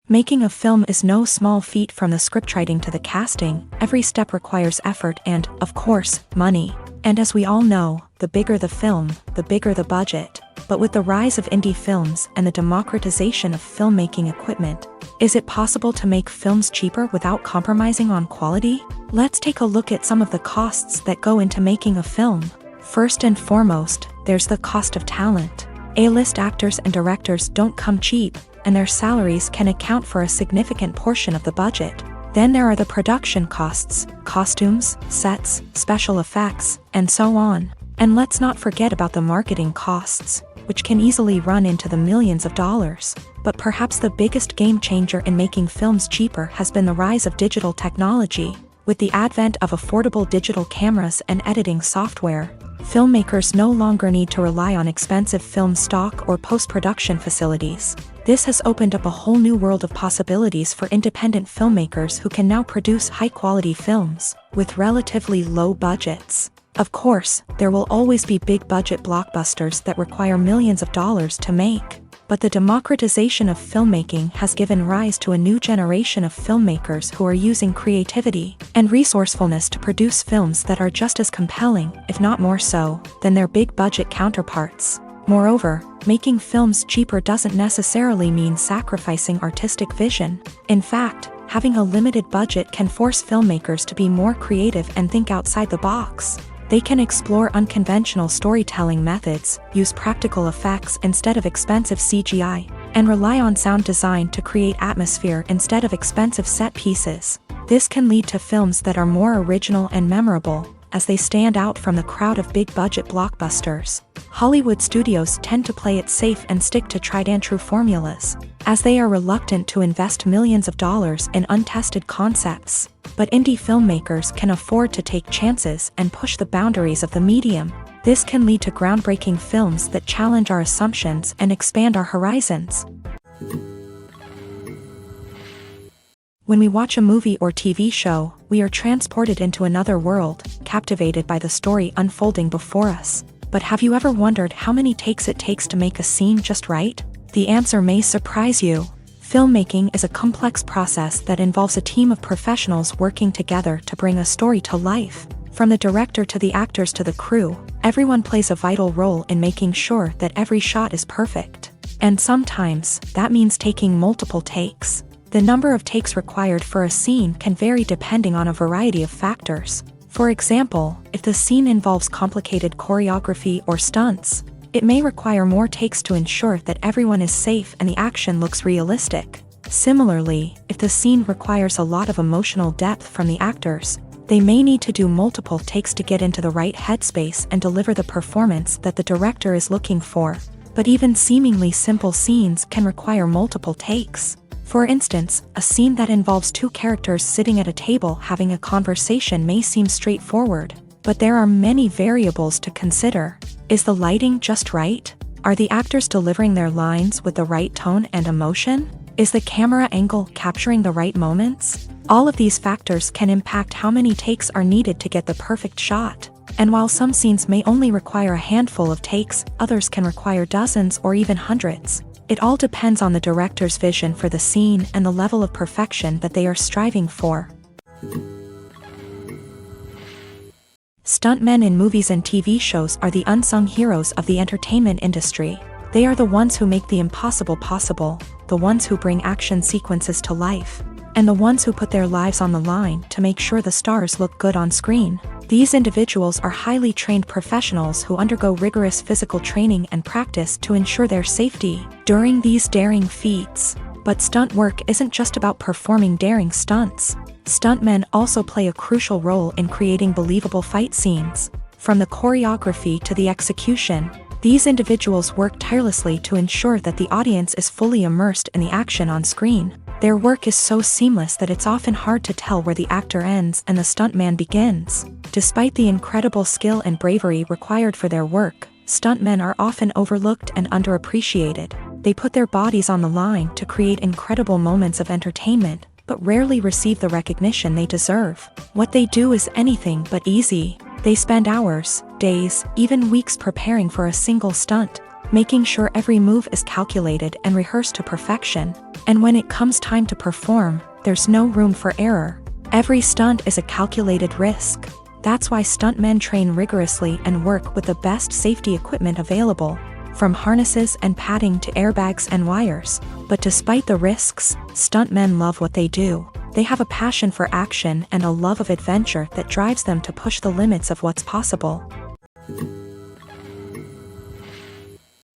Making a film is no small feat. From the scriptwriting to the casting, every step requires effort and, of course, money. And as we all know, the bigger the film, the bigger the budget. But with the rise of indie films and the democratization of filmmaking equipment, is it possible to make films cheaper without compromising on quality? Let's take a look at some of the costs that go into making a film. First and foremost, there's the cost of talent. A-list actors and directors don't come cheap, and their salaries can account for a significant portion of the budget. Then there are the production costs, costumes, sets, special effects, and so on. And let's not forget about the marketing costs, which can easily run into the millions of dollars. But perhaps the biggest game changer in making films cheaper has been the rise of digital technology. With the advent of affordable digital cameras and editing software, filmmakers no longer need to rely on expensive film stock or post-production facilities. This has opened up a whole new world of possibilities for independent filmmakers who can now produce high-quality films with relatively low budgets. Of course, there will always be big-budget blockbusters that require millions of dollars to make. But the democratization of filmmaking has given rise to a new generation of filmmakers who are using creativity and resourcefulness to produce films that are just as compelling, if not more so, than their big-budget counterparts. Moreover, making films cheaper doesn't necessarily mean sacrificing artistic vision. In fact, having a limited budget can force filmmakers to be more creative and think outside the box. They can explore unconventional storytelling methods, use practical effects instead of expensive CGI, and rely on sound design to create atmosphere instead of expensive set pieces. This can lead to films that are more original and memorable, as they stand out from the crowd of big-budget blockbusters. Hollywood studios tend to play it safe and stick to tried-and-true formulas, as they are reluctant to invest millions of dollars in untested concepts. But indie filmmakers can afford to take chances and push the boundaries of the medium. This can lead to groundbreaking films that challenge our assumptions and expand our horizons. When we watch a movie or TV show, we are transported into another world, captivated by the story unfolding before us. But have you ever wondered how many takes it takes to make a scene just right? The answer may surprise you. Filmmaking is a complex process that involves a team of professionals working together to bring a story to life. From the director to the actors to the crew, everyone plays a vital role in making sure that every shot is perfect. And sometimes, that means taking multiple takes. The number of takes required for a scene can vary depending on a variety of factors. For example, if the scene involves complicated choreography or stunts, it may require more takes to ensure that everyone is safe and the action looks realistic. Similarly, if the scene requires a lot of emotional depth from the actors, they may need to do multiple takes to get into the right headspace and deliver the performance that the director is looking for. But even seemingly simple scenes can require multiple takes. For instance, a scene that involves two characters sitting at a table having a conversation may seem straightforward, but there are many variables to consider. Is the lighting just right? Are the actors delivering their lines with the right tone and emotion? Is the camera angle capturing the right moments? All of these factors can impact how many takes are needed to get the perfect shot. And while some scenes may only require a handful of takes, others can require dozens or even hundreds. It all depends on the director's vision for the scene and the level of perfection that they are striving for. Stuntmen in movies and TV shows are the unsung heroes of the entertainment industry. They are the ones who make the impossible possible, the ones who bring action sequences to life, and the ones who put their lives on the line to make sure the stars look good on screen. These individuals are highly trained professionals who undergo rigorous physical training and practice to ensure their safety during these daring feats. But stunt work isn't just about performing daring stunts. Stuntmen also play a crucial role in creating believable fight scenes. From the choreography to the execution, These individuals work tirelessly to ensure that the audience is fully immersed in the action on screen. Their work is so seamless that it's often hard to tell where the actor ends and the stuntman begins. Despite the incredible skill and bravery required for their work, stuntmen are often overlooked and underappreciated. They put their bodies on the line to create incredible moments of entertainment, but rarely receive the recognition they deserve. What they do is anything but easy. They spend hours, days, even weeks preparing for a single stunt, making sure every move is calculated and rehearsed to perfection. And when it comes time to perform, there's no room for error. Every stunt is a calculated risk. That's why stuntmen train rigorously and work with the best safety equipment available, from harnesses and padding to airbags and wires. But despite the risks, stuntmen love what they do. They have a passion for action and a love of adventure that drives them to push the limits of what's possible.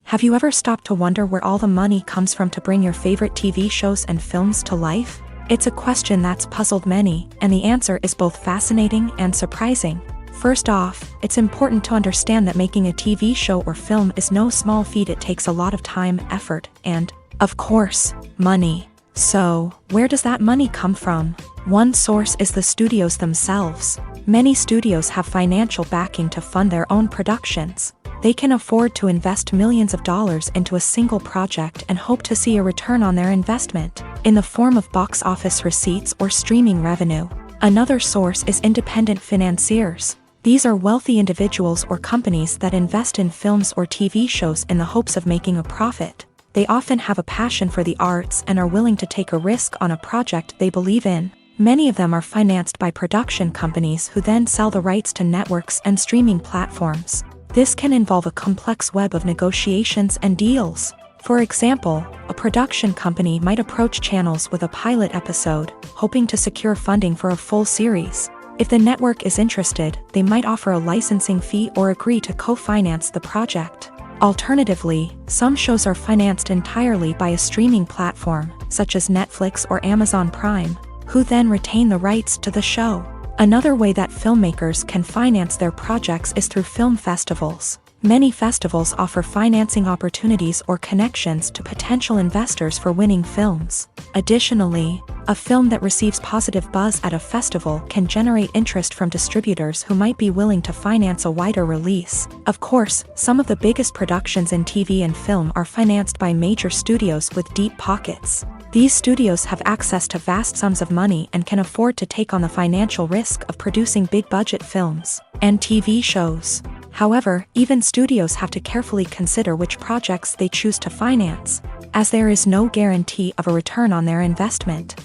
Have you ever stopped to wonder where all the money comes from to bring your favorite TV shows and films to life? It's a question that's puzzled many, and the answer is both fascinating and surprising. First off, it's important to understand that making a TV show or film is no small feat. It takes a lot of time, effort, and, of course, money. So, where does that money come from? One source is the studios themselves. Many studios have financial backing to fund their own productions. They can afford to invest millions of dollars into a single project and hope to see a return on their investment, in the form of box office receipts or streaming revenue. Another source is independent financiers. These are wealthy individuals or companies that invest in films or TV shows in the hopes of making a profit. They often have a passion for the arts and are willing to take a risk on a project they believe in. Many of them are financed by production companies who then sell the rights to networks and streaming platforms. This can involve a complex web of negotiations and deals. For example, a production company might approach channels with a pilot episode, hoping to secure funding for a full series. If the network is interested, they might offer a licensing fee or agree to co-finance the project. Alternatively, some shows are financed entirely by a streaming platform, such as Netflix or Amazon Prime, who then retain the rights to the show. Another way that filmmakers can finance their projects is through film festivals. Many festivals offer financing opportunities or connections to potential investors for winning films. Additionally, a film that receives positive buzz at a festival can generate interest from distributors who might be willing to finance a wider release. Of course, some of the biggest productions in TV and film are financed by major studios with deep pockets. These studios have access to vast sums of money and can afford to take on the financial risk of producing big-budget films and TV shows. However, even studios have to carefully consider which projects they choose to finance, as there is no guarantee of a return on their investment.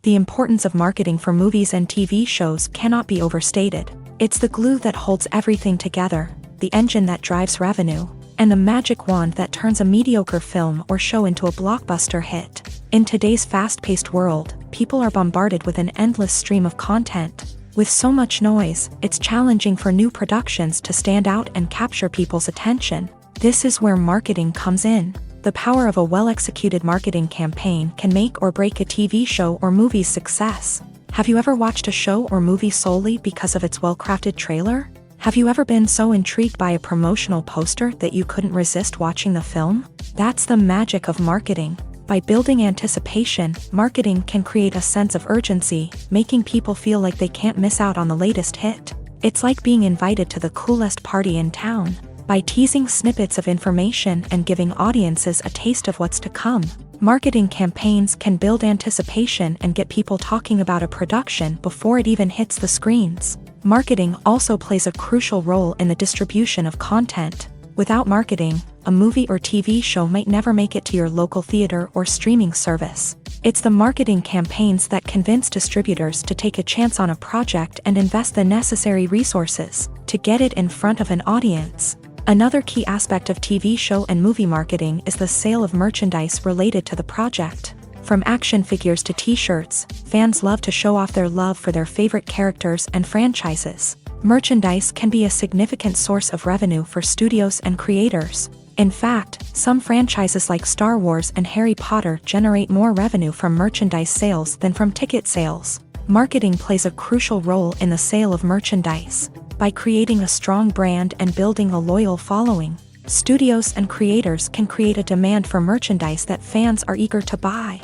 The importance of marketing for movies and TV shows cannot be overstated. It's the glue that holds everything together, the engine that drives revenue, and the magic wand that turns a mediocre film or show into a blockbuster hit. In today's fast-paced world, people are bombarded with an endless stream of content. With so much noise, it's challenging for new productions to stand out and capture people's attention. This is where marketing comes in. The power of a well-executed marketing campaign can make or break a TV show or movie's success. Have you ever watched a show or movie solely because of its well-crafted trailer? Have you ever been so intrigued by a promotional poster that you couldn't resist watching the film? That's the magic of marketing. By building anticipation, marketing can create a sense of urgency, making people feel like they can't miss out on the latest hit. It's like being invited to the coolest party in town. By teasing snippets of information and giving audiences a taste of what's to come, marketing campaigns can build anticipation and get people talking about a production before it even hits the screens. Marketing also plays a crucial role in the distribution of content. Without marketing, a movie or TV show might never make it to your local theater or streaming service. It's the marketing campaigns that convince distributors to take a chance on a project and invest the necessary resources to get it in front of an audience. Another key aspect of TV show and movie marketing is the sale of merchandise related to the project. From action figures to t-shirts, fans love to show off their love for their favorite characters and franchises. Merchandise can be a significant source of revenue for studios and creators. In fact, some franchises like Star Wars and Harry Potter generate more revenue from merchandise sales than from ticket sales. Marketing plays a crucial role in the sale of merchandise. By creating a strong brand and building a loyal following, studios and creators can create a demand for merchandise that fans are eager to buy.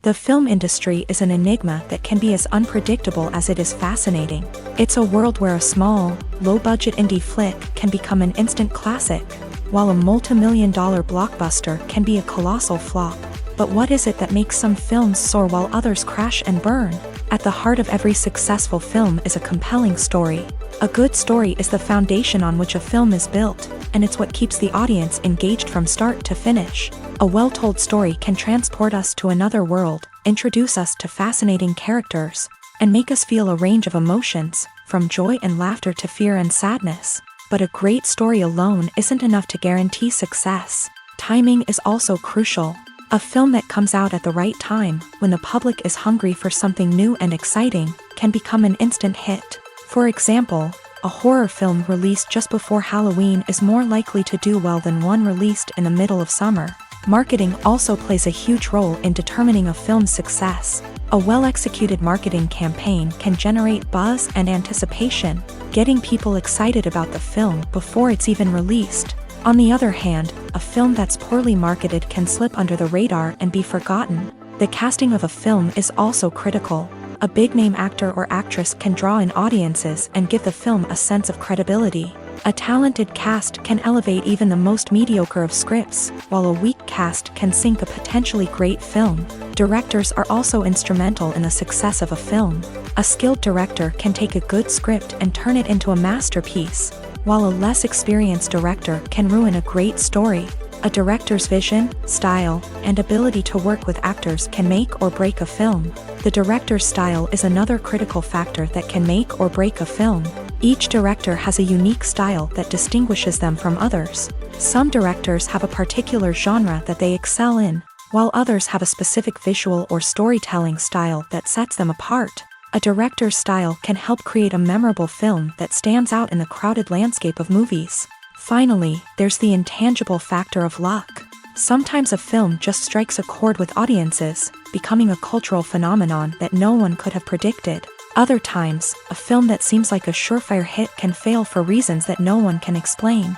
The film industry is an enigma that can be as unpredictable as it is fascinating. It's a world where a small, low-budget indie flick can become an instant classic, while a multi-million-dollar blockbuster can be a colossal flop. But what is it that makes some films soar while others crash and burn? At the heart of every successful film is a compelling story. A good story is the foundation on which a film is built, and it's what keeps the audience engaged from start to finish. A well-told story can transport us to another world, introduce us to fascinating characters, and make us feel a range of emotions, from joy and laughter to fear and sadness. But a great story alone isn't enough to guarantee success. Timing is also crucial. A film that comes out at the right time, when the public is hungry for something new and exciting, can become an instant hit. For example, a horror film released just before Halloween is more likely to do well than one released in the middle of summer. Marketing also plays a huge role in determining a film's success. A well-executed marketing campaign can generate buzz and anticipation, getting people excited about the film before it's even released. On the other hand, a film that's poorly marketed can slip under the radar and be forgotten. The casting of a film is also critical. A big-name actor or actress can draw in audiences and give the film a sense of credibility. A talented cast can elevate even the most mediocre of scripts, while a weak cast can sink a potentially great film. Directors are also instrumental in the success of a film. A skilled director can take a good script and turn it into a masterpiece, while a less experienced director can ruin a great story. A director's vision, style, and ability to work with actors can make or break a film. The director's style is another critical factor that can make or break a film. Each director has a unique style that distinguishes them from others. Some directors have a particular genre that they excel in, while others have a specific visual or storytelling style that sets them apart. A director's style can help create a memorable film that stands out in the crowded landscape of movies. Finally, there's the intangible factor of luck. Sometimes a film just strikes a chord with audiences, becoming a cultural phenomenon that no one could have predicted. Other times, a film that seems like a surefire hit can fail for reasons that no one can explain.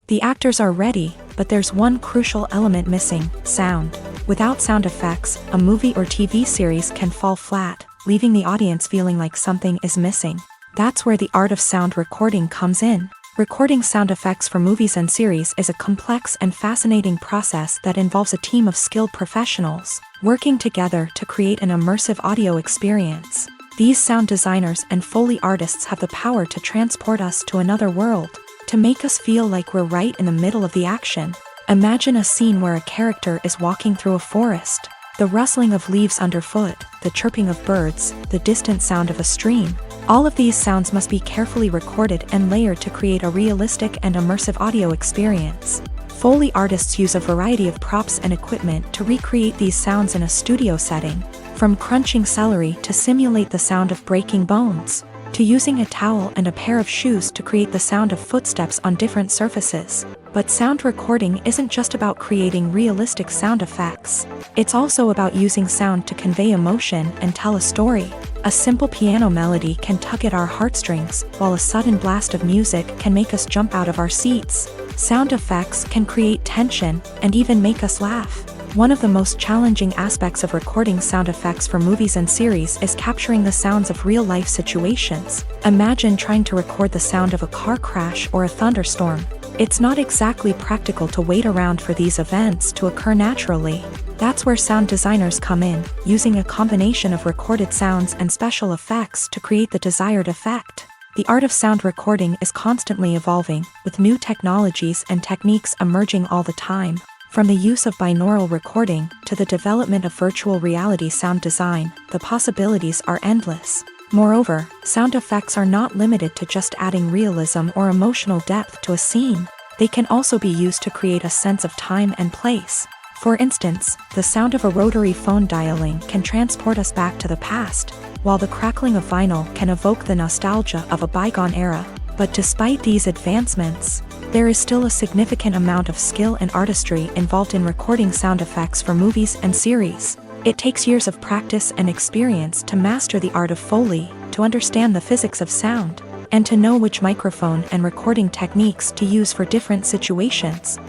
The actors are ready, but there's one crucial element missing: sound. Without sound effects, a movie or TV series can fall flat, leaving the audience feeling like something is missing. That's where the art of sound recording comes in. Recording sound effects for movies and series is a complex and fascinating process that involves a team of skilled professionals working together to create an immersive audio experience. These sound designers and Foley artists have the power to transport us to another world, to make us feel like we're right in the middle of the action. Imagine a scene where a character is walking through a forest. The rustling of leaves underfoot, the chirping of birds, the distant sound of a stream. All of these sounds must be carefully recorded and layered to create a realistic and immersive audio experience. Foley artists use a variety of props and equipment to recreate these sounds in a studio setting, from crunching celery to simulate the sound of breaking bones, to using a towel and a pair of shoes to create the sound of footsteps on different surfaces. But sound recording isn't just about creating realistic sound effects. It's also about using sound to convey emotion and tell a story. A simple piano melody can tug at our heartstrings, while a sudden blast of music can make us jump out of our seats. Sound effects can create tension and even make us laugh. One of the most challenging aspects of recording sound effects for movies and series is capturing the sounds of real-life situations. Imagine trying to record the sound of a car crash or a thunderstorm. It's not exactly practical to wait around for these events to occur naturally. That's where sound designers come in, using a combination of recorded sounds and special effects to create the desired effect. The art of sound recording is constantly evolving, with new technologies and techniques emerging all the time. From the use of binaural recording to the development of virtual reality sound design, the possibilities are endless. Moreover, sound effects are not limited to just adding realism or emotional depth to a scene. They can also be used to create a sense of time and place. For instance, the sound of a rotary phone dialing can transport us back to the past, while the crackling of vinyl can evoke the nostalgia of a bygone era. But despite these advancements, there is still a significant amount of skill and artistry involved in recording sound effects for movies and series. It takes years of practice and experience to master the art of Foley, to understand the physics of sound, and to know which microphone and recording techniques to use for different situations.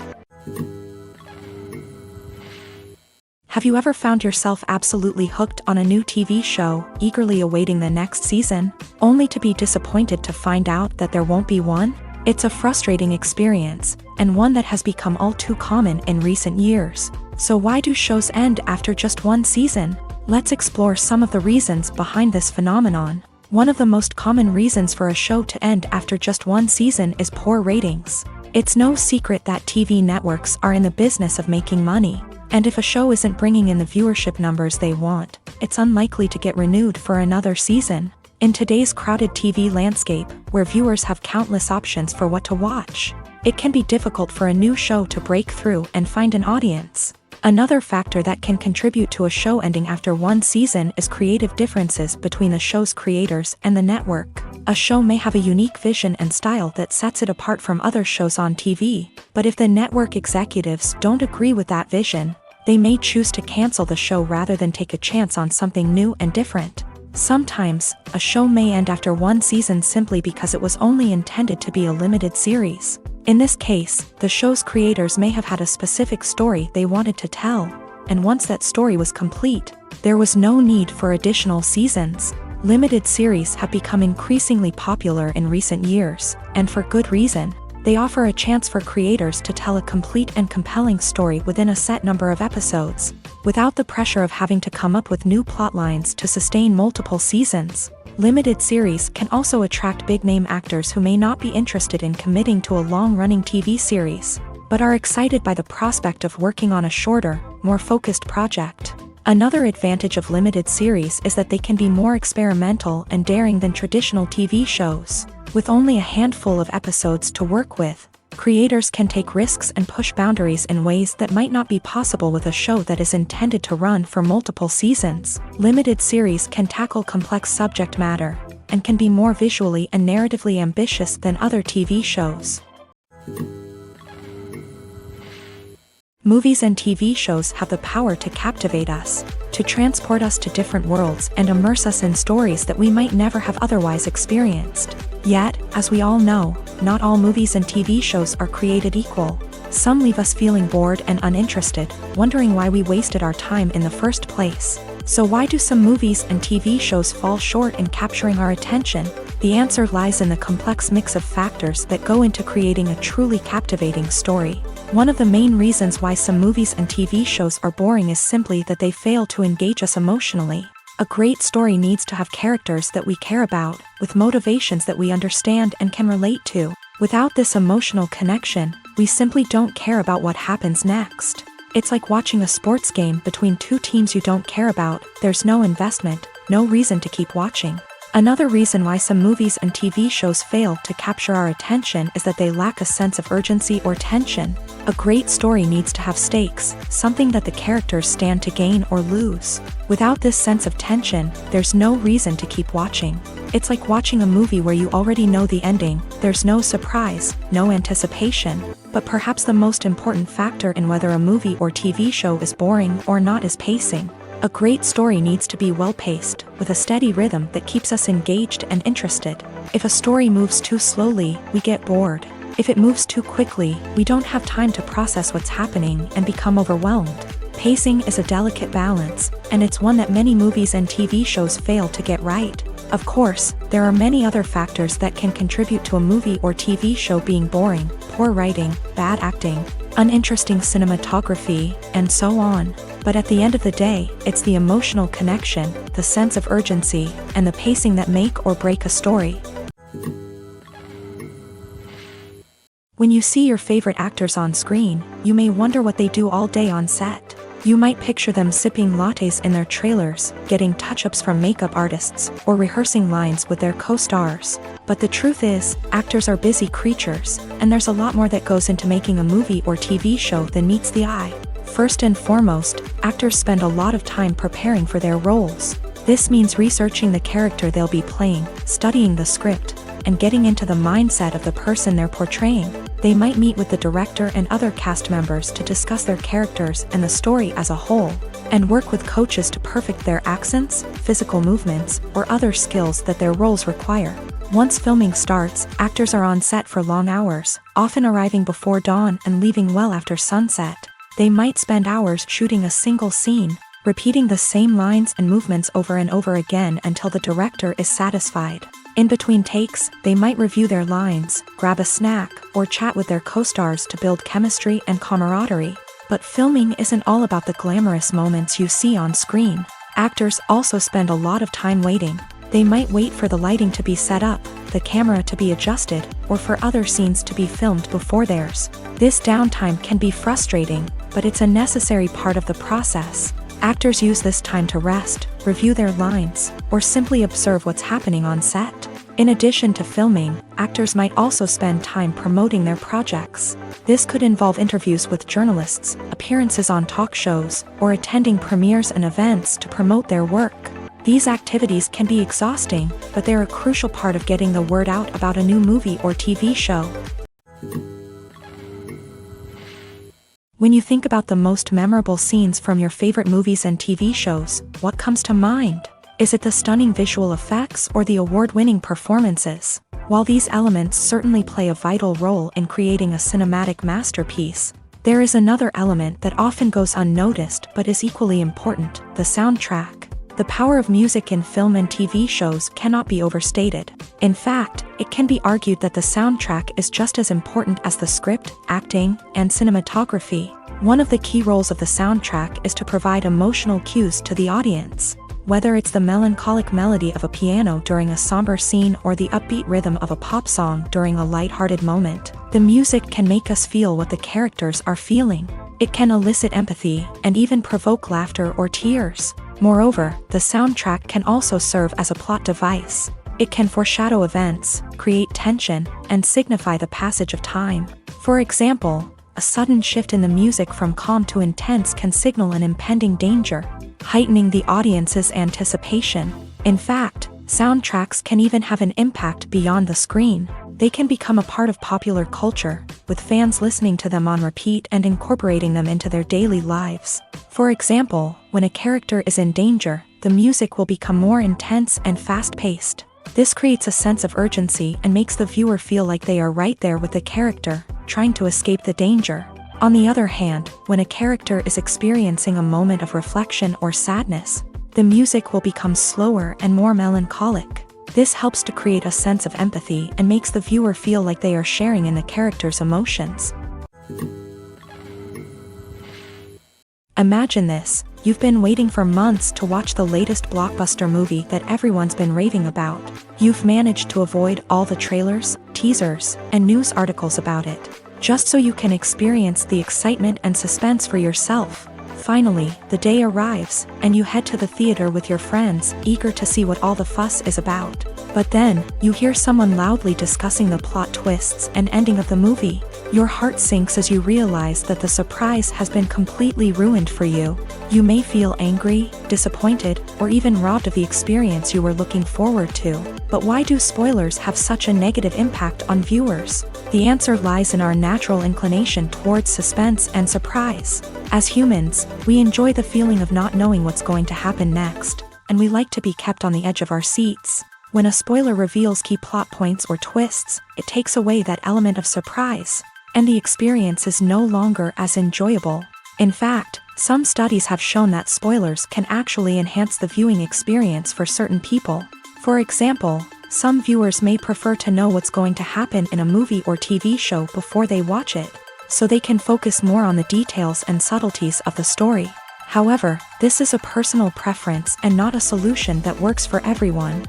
Have you ever found yourself absolutely hooked on a new TV show, eagerly awaiting the next season, only to be disappointed to find out that there won't be one? It's a frustrating experience, and one that has become all too common in recent years. So why do shows end after just one season? Let's explore some of the reasons behind this phenomenon. One of the most common reasons for a show to end after just one season is poor ratings. It's no secret that TV networks are in the business of making money. And if a show isn't bringing in the viewership numbers they want, it's unlikely to get renewed for another season. In today's crowded TV landscape, where viewers have countless options for what to watch, it can be difficult for a new show to break through and find an audience. Another factor that can contribute to a show ending after one season is creative differences between the show's creators and the network. A show may have a unique vision and style that sets it apart from other shows on TV, but if the network executives don't agree with that vision, they may choose to cancel the show rather than take a chance on something new and different. Sometimes, a show may end after one season simply because it was only intended to be a limited series. In this case, the show's creators may have had a specific story they wanted to tell, and once that story was complete, there was no need for additional seasons. Limited series have become increasingly popular in recent years, and for good reason. They offer a chance for creators to tell a complete and compelling story within a set number of episodes, without the pressure of having to come up with new plotlines to sustain multiple seasons. Limited series can also attract big-name actors who may not be interested in committing to a long-running TV series, but are excited by the prospect of working on a shorter, more focused project. Another advantage of limited series is that they can be more experimental and daring than traditional TV shows. With only a handful of episodes to work with, creators can take risks and push boundaries in ways that might not be possible with a show that is intended to run for multiple seasons. Limited series can tackle complex subject matter, and can be more visually and narratively ambitious than other TV shows. Movies and TV shows have the power to captivate us, to transport us to different worlds and immerse us in stories that we might never have otherwise experienced. Yet, as we all know, not all movies and TV shows are created equal. Some leave us feeling bored and uninterested, wondering why we wasted our time in the first place. So why do some movies and TV shows fall short in capturing our attention? The answer lies in the complex mix of factors that go into creating a truly captivating story. One of the main reasons why some movies and TV shows are boring is simply that they fail to engage us emotionally. A great story needs to have characters that we care about, with motivations that we understand and can relate to. Without this emotional connection, we simply don't care about what happens next. It's like watching a sports game between two teams you don't care about. There's no investment, no reason to keep watching. Another reason why some movies and TV shows fail to capture our attention is that they lack a sense of urgency or tension. A great story needs to have stakes, something that the characters stand to gain or lose. Without this sense of tension, there's no reason to keep watching. It's like watching a movie where you already know the ending. There's no surprise, no anticipation. But perhaps the most important factor in whether a movie or TV show is boring or not is pacing. A great story needs to be well-paced, with a steady rhythm that keeps us engaged and interested. If a story moves too slowly, we get bored. If it moves too quickly, we don't have time to process what's happening and become overwhelmed. Pacing is a delicate balance, and it's one that many movies and TV shows fail to get right. Of course, there are many other factors that can contribute to a movie or TV show being boring: poor writing, bad acting, uninteresting cinematography, and so on. But at the end of the day, it's the emotional connection, the sense of urgency, and the pacing that make or break a story. When you see your favorite actors on screen, you may wonder what they do all day on set. You might picture them sipping lattes in their trailers, getting touch-ups from makeup artists, or rehearsing lines with their co-stars. But the truth is, actors are busy creatures, and there's a lot more that goes into making a movie or TV show than meets the eye. First and foremost, actors spend a lot of time preparing for their roles. This means researching the character they'll be playing, studying the script, and getting into the mindset of the person they're portraying. They might meet with the director and other cast members to discuss their characters and the story as a whole. and work with coaches to perfect their accents, physical movements, or other skills that their roles require. Once filming starts, actors are on set for long hours, often arriving before dawn and leaving well after sunset. They might spend hours shooting a single scene, repeating the same lines and movements over and over again until the director is satisfied. In between takes, they might review their lines, grab a snack, or chat with their co-stars to build chemistry and camaraderie. But filming isn't all about the glamorous moments you see on screen. Actors also spend a lot of time waiting. They might wait for the lighting to be set up, the camera to be adjusted, or for other scenes to be filmed before theirs. This downtime can be frustrating, but it's a necessary part of the process. Actors use this time to rest, review their lines, or simply observe what's happening on set. In addition to filming, actors might also spend time promoting their projects. This could involve interviews with journalists, appearances on talk shows, or attending premieres and events to promote their work. These activities can be exhausting, but they're a crucial part of getting the word out about a new movie or TV show. When you think about the most memorable scenes from your favorite movies and TV shows, what comes to mind? Is it the stunning visual effects or the award-winning performances? While these elements certainly play a vital role in creating a cinematic masterpiece, there is another element that often goes unnoticed but is equally important: the soundtrack. The power of music in film and TV shows cannot be overstated. In fact, it can be argued that the soundtrack is just as important as the script, acting, and cinematography. One of the key roles of the soundtrack is to provide emotional cues to the audience. Whether it's the melancholic melody of a piano during a somber scene or the upbeat rhythm of a pop song during a lighthearted moment, the music can make us feel what the characters are feeling. It can elicit empathy and even provoke laughter or tears. Moreover, the soundtrack can also serve as a plot device. It can foreshadow events, create tension, and signify the passage of time. For example, a sudden shift in the music from calm to intense can signal an impending danger, heightening the audience's anticipation. In fact, soundtracks can even have an impact beyond the screen. They can become a part of popular culture, with fans listening to them on repeat and incorporating them into their daily lives. For example, when a character is in danger, the music will become more intense and fast-paced. This creates a sense of urgency and makes the viewer feel like they are right there with the character, trying to escape the danger. On the other hand, when a character is experiencing a moment of reflection or sadness, the music will become slower and more melancholic. This helps to create a sense of empathy and makes the viewer feel like they are sharing in the character's emotions. Imagine this: you've been waiting for months to watch the latest blockbuster movie that everyone's been raving about. You've managed to avoid all the trailers, teasers, and news articles about it, just so you can experience the excitement and suspense for yourself. Finally, the day arrives, and you head to the theater with your friends, eager to see what all the fuss is about. But then, you hear someone loudly discussing the plot twists and ending of the movie. Your heart sinks as you realize that the surprise has been completely ruined for you. You may feel angry, disappointed, or even robbed of the experience you were looking forward to. But why do spoilers have such a negative impact on viewers? The answer lies in our natural inclination towards suspense and surprise. As humans, we enjoy the feeling of not knowing what's going to happen next, and we like to be kept on the edge of our seats. When a spoiler reveals key plot points or twists, it takes away that element of surprise, and the experience is no longer as enjoyable. In fact, some studies have shown that spoilers can actually enhance the viewing experience for certain people. For example, some viewers may prefer to know what's going to happen in a movie or TV show before they watch it, so they can focus more on the details and subtleties of the story. However, this is a personal preference and not a solution that works for everyone.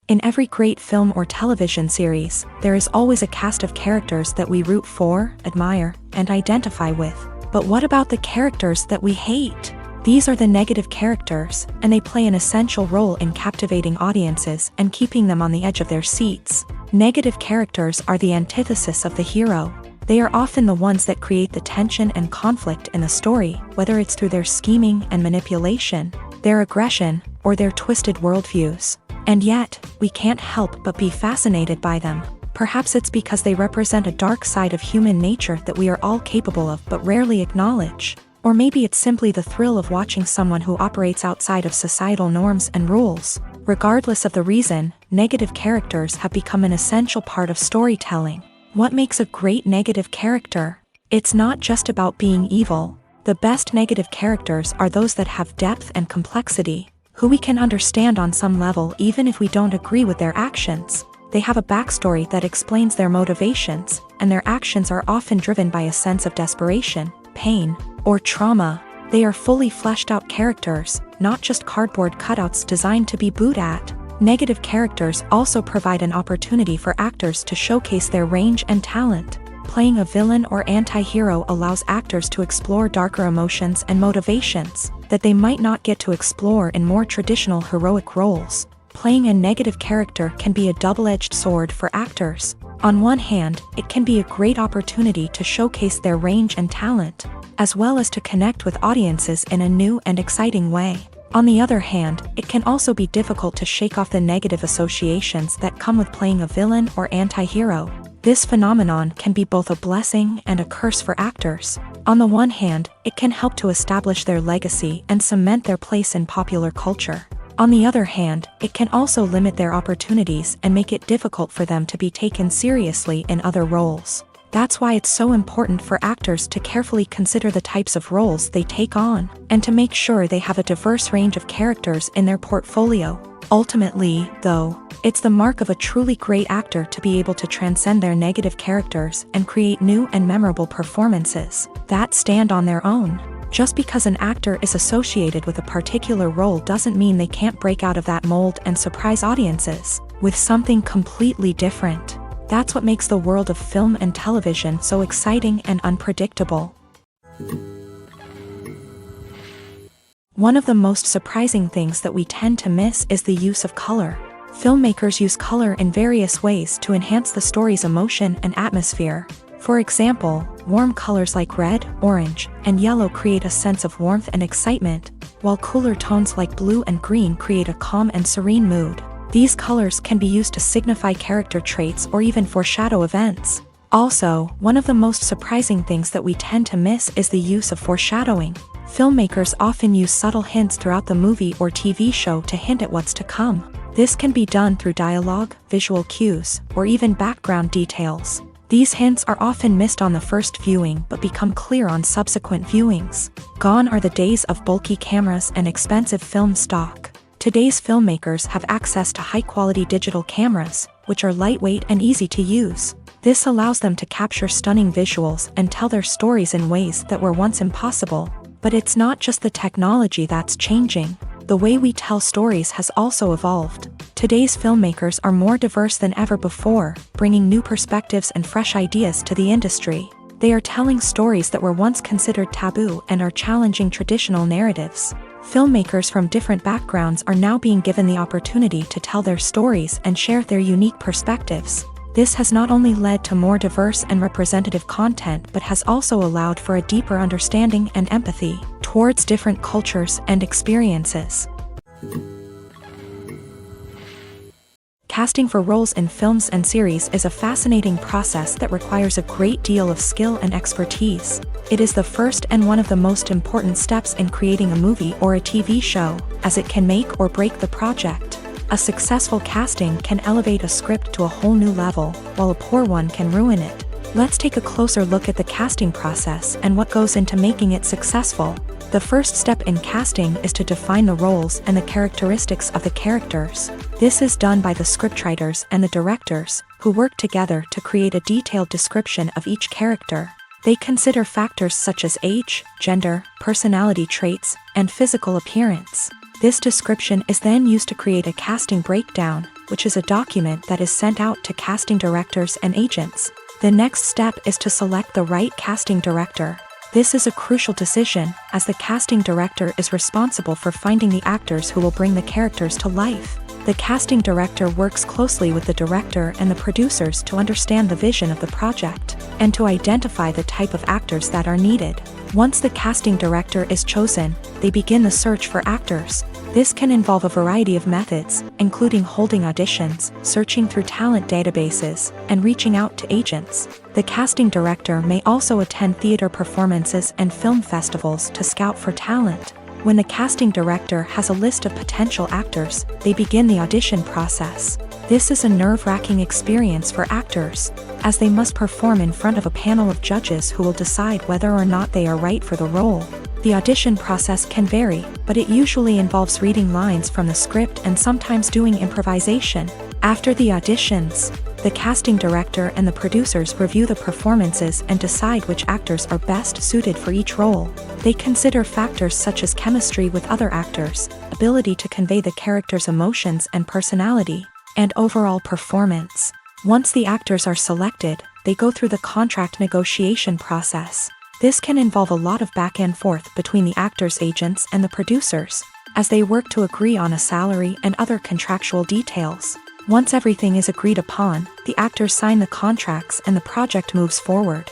In every great film or television series, there is always a cast of characters that we root for, admire, and identify with. But what about the characters that we hate? These are the negative characters, and they play an essential role in captivating audiences and keeping them on the edge of their seats. Negative characters are the antithesis of the hero. They are often the ones that create the tension and conflict in the story, whether it's through their scheming and manipulation, their aggression, or their twisted worldviews. And yet, we can't help but be fascinated by them. Perhaps it's because they represent a dark side of human nature that we are all capable of but rarely acknowledge. Or maybe it's simply the thrill of watching someone who operates outside of societal norms and rules. Regardless of the reason, negative characters have become an essential part of storytelling. What makes a great negative character? It's not just about being evil. The best negative characters are those that have depth and complexity, who we can understand on some level even if we don't agree with their actions. They have a backstory that explains their motivations, and their actions are often driven by a sense of desperation, pain, or trauma. They are fully fleshed out characters, not just cardboard cutouts designed to be booed at. Negative characters also provide an opportunity for actors to showcase their range and talent. Playing a villain or anti-hero allows actors to explore darker emotions and motivations that they might not get to explore in more traditional heroic roles. Playing a negative character can be a double-edged sword for actors. On one hand, it can be a great opportunity to showcase their range and talent, as well as to connect with audiences in a new and exciting way. On the other hand, it can also be difficult to shake off the negative associations that come with playing a villain or anti-hero. This phenomenon can be both a blessing and a curse for actors. On the one hand, it can help to establish their legacy and cement their place in popular culture. On the other hand, it can also limit their opportunities and make it difficult for them to be taken seriously in other roles. That's why it's so important for actors to carefully consider the types of roles they take on, and to make sure they have a diverse range of characters in their portfolio. Ultimately, though, it's the mark of a truly great actor to be able to transcend their negative characters and create new and memorable performances that stand on their own. Just because an actor is associated with a particular role doesn't mean they can't break out of that mold and surprise audiences with something completely different. That's what makes the world of film and television so exciting and unpredictable. One of the most surprising things that we tend to miss is the use of color. Filmmakers use color in various ways to enhance the story's emotion and atmosphere. For example, warm colors like red, orange, and yellow create a sense of warmth and excitement, while cooler tones like blue and green create a calm and serene mood. These colors can be used to signify character traits or even foreshadow events. Also, one of the most surprising things that we tend to miss is the use of foreshadowing. Filmmakers often use subtle hints throughout the movie or TV show to hint at what's to come. This can be done through dialogue, visual cues, or even background details. These hints are often missed on the first viewing but become clear on subsequent viewings. Gone are the days of bulky cameras and expensive film stock. Today's filmmakers have access to high-quality digital cameras, which are lightweight and easy to use. This allows them to capture stunning visuals and tell their stories in ways that were once impossible. But it's not just the technology that's changing. The way we tell stories has also evolved. Today's filmmakers are more diverse than ever before, bringing new perspectives and fresh ideas to the industry. They are telling stories that were once considered taboo and are challenging traditional narratives. Filmmakers from different backgrounds are now being given the opportunity to tell their stories and share their unique perspectives. This has not only led to more diverse and representative content but has also allowed for a deeper understanding and empathy towards different cultures and experiences. Casting for roles in films and series is a fascinating process that requires a great deal of skill and expertise. It is the first and one of the most important steps in creating a movie or a TV show, as it can make or break the project. A successful casting can elevate a script to a whole new level, while a poor one can ruin it. Let's take a closer look at the casting process and what goes into making it successful. The first step in casting is to define the roles and the characteristics of the characters. This is done by the scriptwriters and the directors, who work together to create a detailed description of each character. They consider factors such as age, gender, personality traits, and physical appearance. This description is then used to create a casting breakdown, which is a document that is sent out to casting directors and agents. The next step is to select the right casting director. This is a crucial decision, as the casting director is responsible for finding the actors who will bring the characters to life. The casting director works closely with the director and the producers to understand the vision of the project, and to identify the type of actors that are needed. Once the casting director is chosen, they begin the search for actors. This can involve a variety of methods, including holding auditions, searching through talent databases, and reaching out to agents. The casting director may also attend theater performances and film festivals to scout for talent. When the casting director has a list of potential actors, they begin the audition process. This is a nerve-wracking experience for actors, as they must perform in front of a panel of judges who will decide whether or not they are right for the role. The audition process can vary, but it usually involves reading lines from the script and sometimes doing improvisation. After the auditions, the casting director and the producers review the performances and decide which actors are best suited for each role. They consider factors such as chemistry with other actors, ability to convey the character's emotions and personality, and overall performance. Once the actors are selected, they go through the contract negotiation process. This can involve a lot of back and forth between the actors' agents and the producers, as they work to agree on a salary and other contractual details. Once everything is agreed upon, the actors sign the contracts and the project moves forward.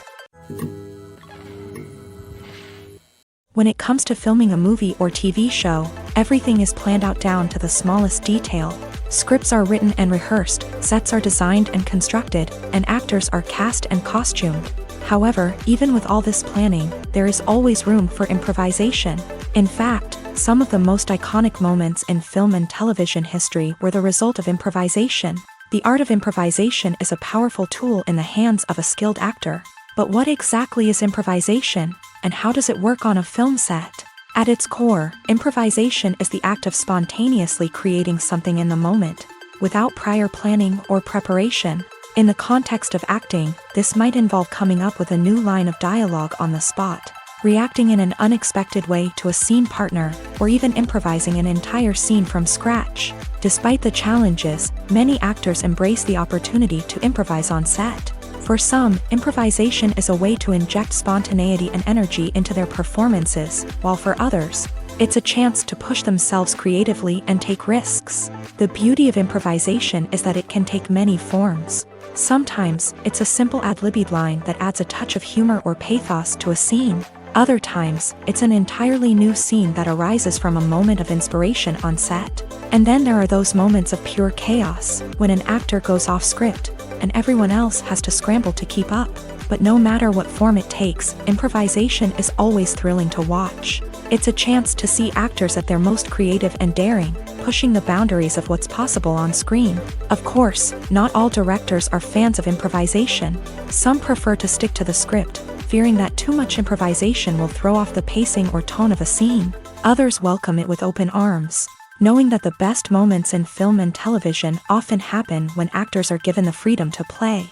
When it comes to filming a movie or TV show, everything is planned out down to the smallest detail. Scripts are written and rehearsed, sets are designed and constructed, and actors are cast and costumed. However, even with all this planning, there is always room for improvisation. In fact, some of the most iconic moments in film and television history were the result of improvisation. The art of improvisation is a powerful tool in the hands of a skilled actor. But what exactly is improvisation, and how does it work on a film set? At its core, improvisation is the act of spontaneously creating something in the moment, without prior planning or preparation. In the context of acting, this might involve coming up with a new line of dialogue on the spot, reacting in an unexpected way to a scene partner, or even improvising an entire scene from scratch. Despite the challenges, many actors embrace the opportunity to improvise on set. For some, improvisation is a way to inject spontaneity and energy into their performances, while for others, it's a chance to push themselves creatively and take risks. The beauty of improvisation is that it can take many forms. Sometimes, it's a simple ad-libbed line that adds a touch of humor or pathos to a scene. Other times, it's an entirely new scene that arises from a moment of inspiration on set. And then there are those moments of pure chaos, when an actor goes off script, and everyone else has to scramble to keep up. But no matter what form it takes, improvisation is always thrilling to watch. It's a chance to see actors at their most creative and daring, pushing the boundaries of what's possible on screen. Of course, not all directors are fans of improvisation. Some prefer to stick to the script, fearing that too much improvisation will throw off the pacing or tone of a scene. Others welcome it with open arms, knowing that the best moments in film and television often happen when actors are given the freedom to play.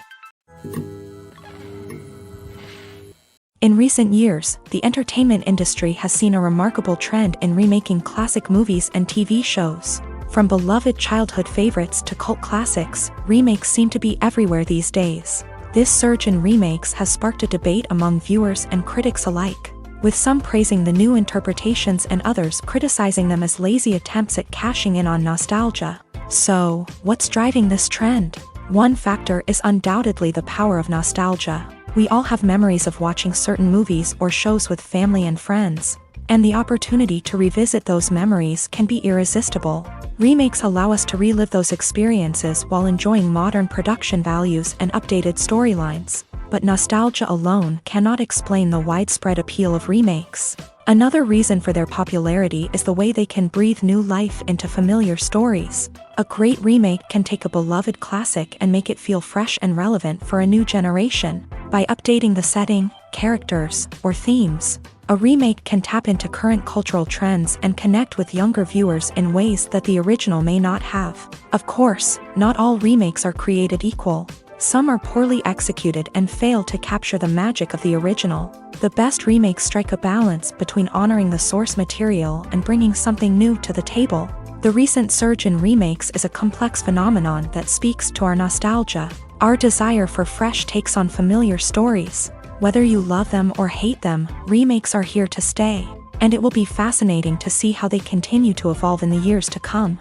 In recent years, the entertainment industry has seen a remarkable trend in remaking classic movies and TV shows. From beloved childhood favorites to cult classics, remakes seem to be everywhere these days. This surge in remakes has sparked a debate among viewers and critics alike, with some praising the new interpretations and others criticizing them as lazy attempts at cashing in on nostalgia. So, what's driving this trend? One factor is undoubtedly the power of nostalgia. We all have memories of watching certain movies or shows with family and friends, and the opportunity to revisit those memories can be irresistible. Remakes allow us to relive those experiences while enjoying modern production values and updated storylines. But nostalgia alone cannot explain the widespread appeal of remakes. Another reason for their popularity is the way they can breathe new life into familiar stories. A great remake can take a beloved classic and make it feel fresh and relevant for a new generation. By updating the setting, characters, or themes, a remake can tap into current cultural trends and connect with younger viewers in ways that the original may not have. Of course, not all remakes are created equal. Some are poorly executed and fail to capture the magic of the original. The best remakes strike a balance between honoring the source material and bringing something new to the table. The recent surge in remakes is a complex phenomenon that speaks to our nostalgia, our desire for fresh takes on familiar stories. Whether you love them or hate them, remakes are here to stay, and it will be fascinating to see how they continue to evolve in the years to come.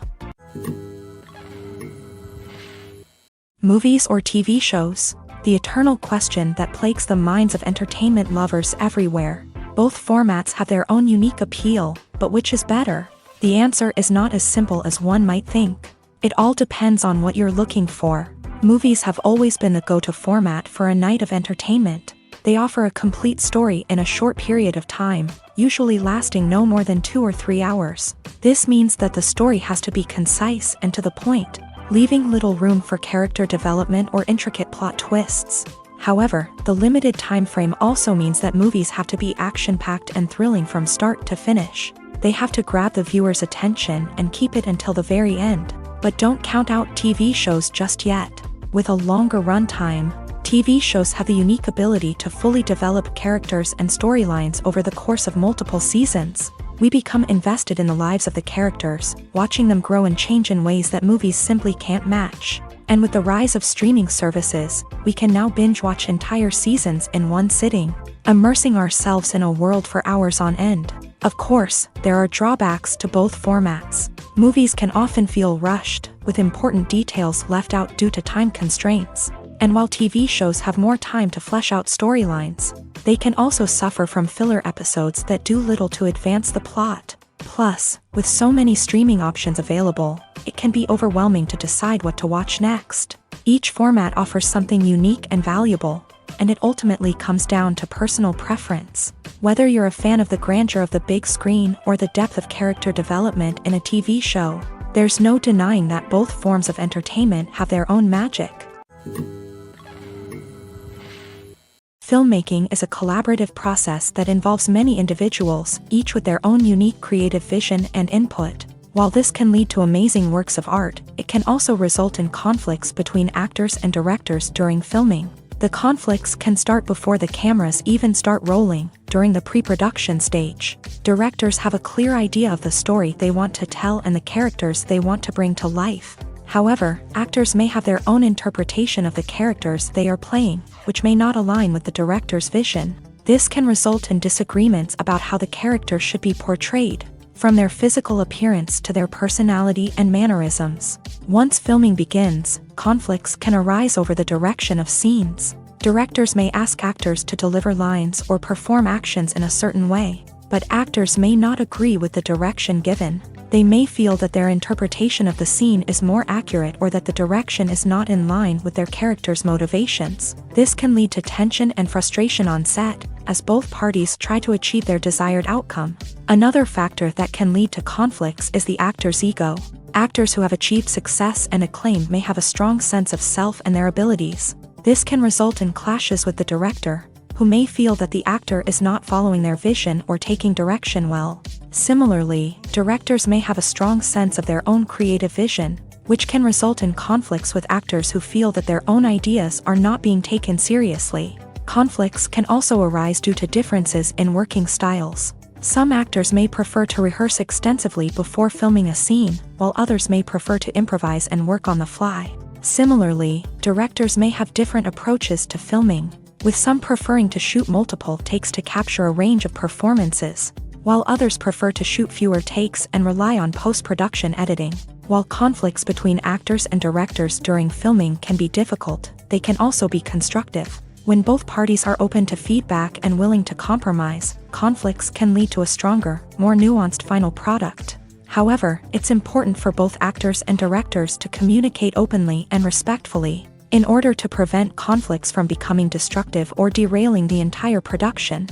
Movies or TV shows? The eternal question that plagues the minds of entertainment lovers everywhere. Both formats have their own unique appeal, but which is better? The answer is not as simple as one might think. It all depends on what you're looking for. Movies have always been the go-to format for a night of entertainment. They offer a complete story in a short period of time, usually lasting no more than 2 or 3 hours. This means that the story has to be concise and to the point, leaving little room for character development or intricate plot twists. However, the limited time frame also means that movies have to be action-packed and thrilling from start to finish. They have to grab the viewer's attention and keep it until the very end. But don't count out TV shows just yet. With a longer runtime, TV shows have the unique ability to fully develop characters and storylines over the course of multiple seasons. We become invested in the lives of the characters, watching them grow and change in ways that movies simply can't match. And with the rise of streaming services, we can now binge-watch entire seasons in one sitting, immersing ourselves in a world for hours on end. Of course, there are drawbacks to both formats. Movies can often feel rushed, with important details left out due to time constraints. And while TV shows have more time to flesh out storylines, they can also suffer from filler episodes that do little to advance the plot. Plus, with so many streaming options available, it can be overwhelming to decide what to watch next. Each format offers something unique and valuable, and it ultimately comes down to personal preference. Whether you're a fan of the grandeur of the big screen or the depth of character development in a TV show, there's no denying that both forms of entertainment have their own magic. Filmmaking is a collaborative process that involves many individuals, each with their own unique creative vision and input. While this can lead to amazing works of art, it can also result in conflicts between actors and directors during filming. The conflicts can start before the cameras even start rolling, during the pre-production stage. Directors have a clear idea of the story they want to tell and the characters they want to bring to life. However, actors may have their own interpretation of the characters they are playing, which may not align with the director's vision. This can result in disagreements about how the characters should be portrayed, from their physical appearance to their personality and mannerisms. Once filming begins, conflicts can arise over the direction of scenes. Directors may ask actors to deliver lines or perform actions in a certain way, but actors may not agree with the direction given. They may feel that their interpretation of the scene is more accurate or that the direction is not in line with their character's motivations. This can lead to tension and frustration on set, as both parties try to achieve their desired outcome. Another factor that can lead to conflicts is the actor's ego. Actors who have achieved success and acclaim may have a strong sense of self and their abilities. This can result in clashes with the director, who may feel that the actor is not following their vision or taking direction well. Similarly, directors may have a strong sense of their own creative vision, which can result in conflicts with actors who feel that their own ideas are not being taken seriously. Conflicts can also arise due to differences in working styles. Some actors may prefer to rehearse extensively before filming a scene, while others may prefer to improvise and work on the fly. Similarly, directors may have different approaches to filming, with some preferring to shoot multiple takes to capture a range of performances, while others prefer to shoot fewer takes and rely on post-production editing. While conflicts between actors and directors during filming can be difficult, they can also be constructive. When both parties are open to feedback and willing to compromise, conflicts can lead to a stronger, more nuanced final product. However, it's important for both actors and directors to communicate openly and respectfully, in order to prevent conflicts from becoming destructive or derailing the entire production.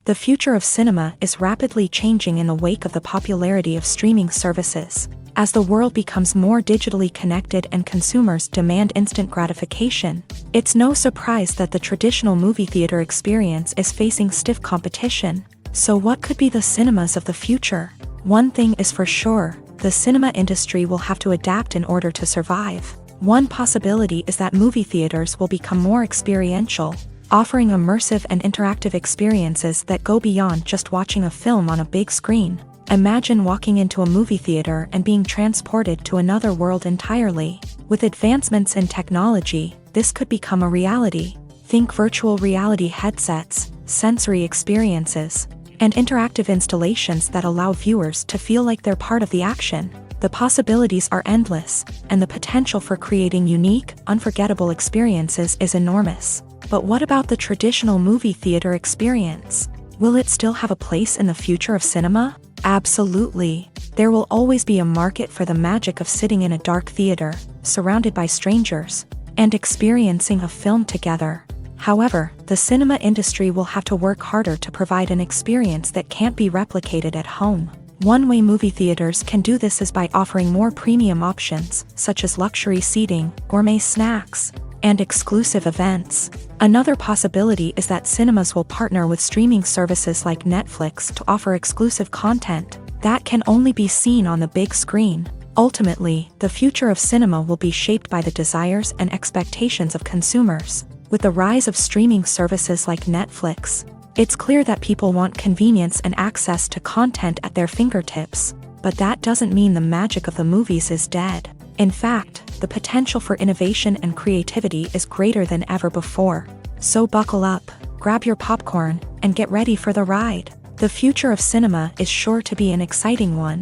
The future of cinema is rapidly changing in the wake of the popularity of streaming services. As the world becomes more digitally connected and consumers demand instant gratification, it's no surprise that the traditional movie theater experience is facing stiff competition. So what could be the cinemas of the future? One thing is for sure, the cinema industry will have to adapt in order to survive. One possibility is that movie theaters will become more experiential, offering immersive and interactive experiences that go beyond just watching a film on a big screen. Imagine walking into a movie theater and being transported to another world entirely. With advancements in technology, this could become a reality. Think virtual reality headsets, sensory experiences, and interactive installations that allow viewers to feel like they're part of the action. The possibilities are endless, and the potential for creating unique, unforgettable experiences is enormous. But what about the traditional movie theater experience? Will it still have a place in the future of cinema? Absolutely. There will always be a market for the magic of sitting in a dark theater, surrounded by strangers, and experiencing a film together. However, the cinema industry will have to work harder to provide an experience that can't be replicated at home. One way movie theaters can do this is by offering more premium options, such as luxury seating, gourmet snacks, and exclusive events. Another possibility is that cinemas will partner with streaming services like Netflix to offer exclusive content that can only be seen on the big screen. Ultimately, the future of cinema will be shaped by the desires and expectations of consumers. With the rise of streaming services like Netflix, it's clear that people want convenience and access to content at their fingertips. But that doesn't mean the magic of the movies is dead. In fact, the potential for innovation and creativity is greater than ever before. So buckle up, grab your popcorn, and get ready for the ride. The future of cinema is sure to be an exciting one.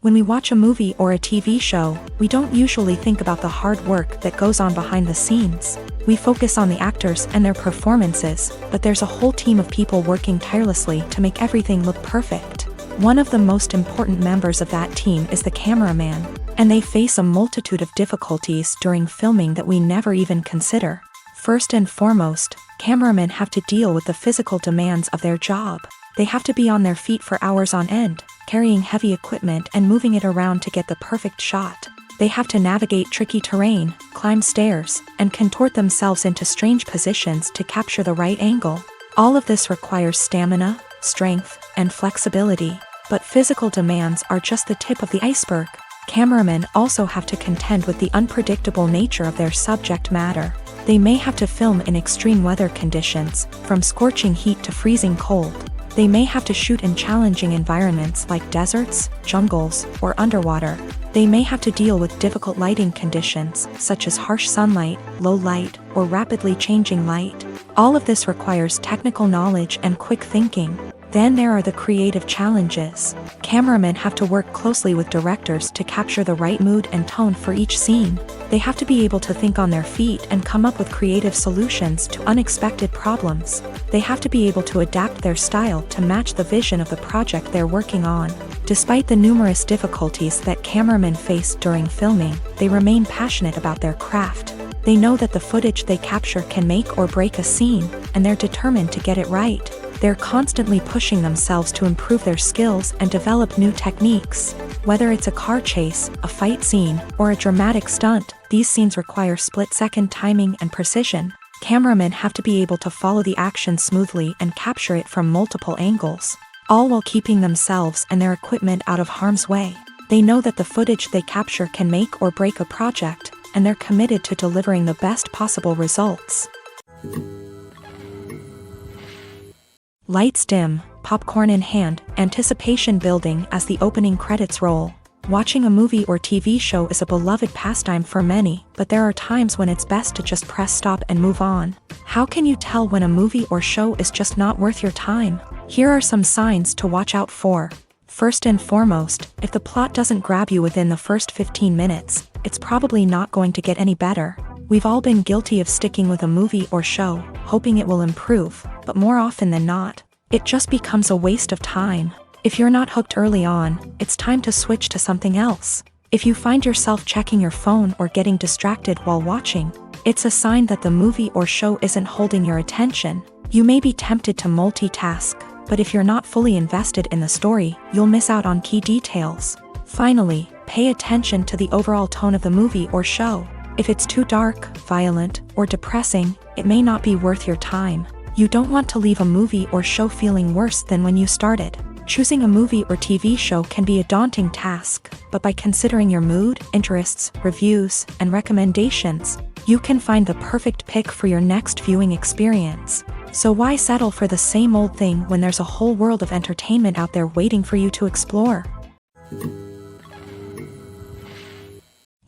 When we watch a movie or a TV show, we don't usually think about the hard work that goes on behind the scenes. We focus on the actors and their performances, but there's a whole team of people working tirelessly to make everything look perfect. One of the most important members of that team is the cameraman, and they face a multitude of difficulties during filming that we never even consider. First and foremost, cameramen have to deal with the physical demands of their job. They have to be on their feet for hours on end, carrying heavy equipment and moving it around to get the perfect shot. They have to navigate tricky terrain, climb stairs, and contort themselves into strange positions to capture the right angle. All of this requires stamina, strength, and flexibility. But physical demands are just the tip of the iceberg. Cameramen also have to contend with the unpredictable nature of their subject matter. They may have to film in extreme weather conditions, from scorching heat to freezing cold. They may have to shoot in challenging environments like deserts, jungles, or underwater. They may have to deal with difficult lighting conditions, such as harsh sunlight, low light, or rapidly changing light. All of this requires technical knowledge and quick thinking. Then there are the creative challenges. Cameramen have to work closely with directors to capture the right mood and tone for each scene. They have to be able to think on their feet and come up with creative solutions to unexpected problems. They have to be able to adapt their style to match the vision of the project they're working on. Despite the numerous difficulties that cameramen face during filming, they remain passionate about their craft. They know that the footage they capture can make or break a scene, and they're determined to get it right. They're constantly pushing themselves to improve their skills and develop new techniques. Whether it's a car chase, a fight scene, or a dramatic stunt, these scenes require split-second timing and precision. Cameramen have to be able to follow the action smoothly and capture it from multiple angles, all while keeping themselves and their equipment out of harm's way. They know that the footage they capture can make or break a project, and they're committed to delivering the best possible results. Lights dim, popcorn in hand, anticipation building as the opening credits roll. Watching a movie or TV show is a beloved pastime for many, but there are times when it's best to just press stop and move on. How can you tell when a movie or show is just not worth your time? Here are some signs to watch out for. First and foremost, if the plot doesn't grab you within the first 15 minutes, it's probably not going to get any better. We've all been guilty of sticking with a movie or show, hoping it will improve, but more often than not, it just becomes a waste of time. If you're not hooked early on, it's time to switch to something else. If you find yourself checking your phone or getting distracted while watching, it's a sign that the movie or show isn't holding your attention. You may be tempted to multitask, but if you're not fully invested in the story, you'll miss out on key details. Finally, pay attention to the overall tone of the movie or show. If it's too dark, violent, or depressing, it may not be worth your time. You don't want to leave a movie or show feeling worse than when you started. Choosing a movie or TV show can be a daunting task, but by considering your mood, interests, reviews, and recommendations, you can find the perfect pick for your next viewing experience. So why settle for the same old thing when there's a whole world of entertainment out there waiting for you to explore?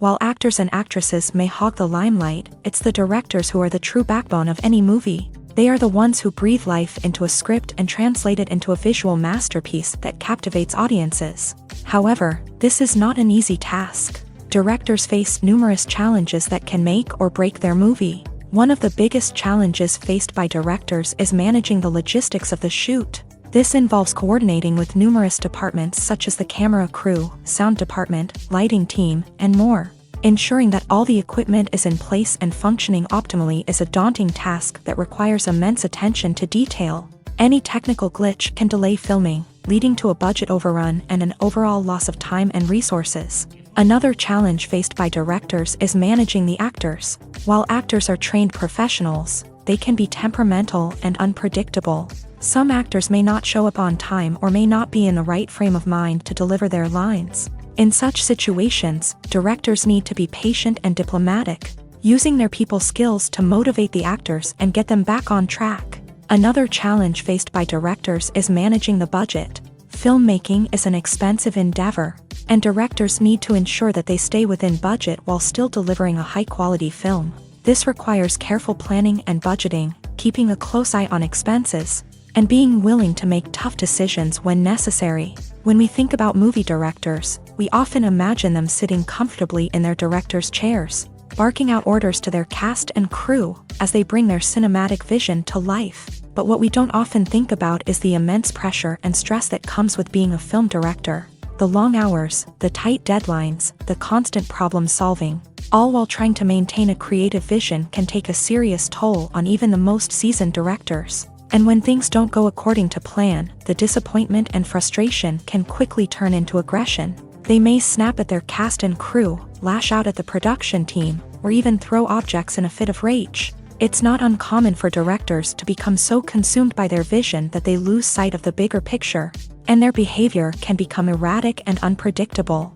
While actors and actresses may hog the limelight, it's the directors who are the true backbone of any movie. They are the ones who breathe life into a script and translate it into a visual masterpiece that captivates audiences. However, this is not an easy task. Directors face numerous challenges that can make or break their movie. One of the biggest challenges faced by directors is managing the logistics of the shoot. This involves coordinating with numerous departments such as the camera crew, sound department, lighting team, and more. Ensuring that all the equipment is in place and functioning optimally is a daunting task that requires immense attention to detail. Any technical glitch can delay filming, leading to a budget overrun and an overall loss of time and resources. Another challenge faced by directors is managing the actors. While actors are trained professionals, they can be temperamental and unpredictable. Some actors may not show up on time or may not be in the right frame of mind to deliver their lines. In such situations, directors need to be patient and diplomatic, using their people skills to motivate the actors and get them back on track. Another challenge faced by directors is managing the budget. Filmmaking is an expensive endeavor, and directors need to ensure that they stay within budget while still delivering a high-quality film. This requires careful planning and budgeting, keeping a close eye on expenses, and being willing to make tough decisions when necessary. When we think about movie directors, we often imagine them sitting comfortably in their director's chairs, barking out orders to their cast and crew as they bring their cinematic vision to life. But what we don't often think about is the immense pressure and stress that comes with being a film director. The long hours, the tight deadlines, the constant problem solving, all while trying to maintain a creative vision can take a serious toll on even the most seasoned directors. And when things don't go according to plan, the disappointment and frustration can quickly turn into aggression. They may snap at their cast and crew, lash out at the production team, or even throw objects in a fit of rage. It's not uncommon for directors to become so consumed by their vision that they lose sight of the bigger picture, and their behavior can become erratic and unpredictable.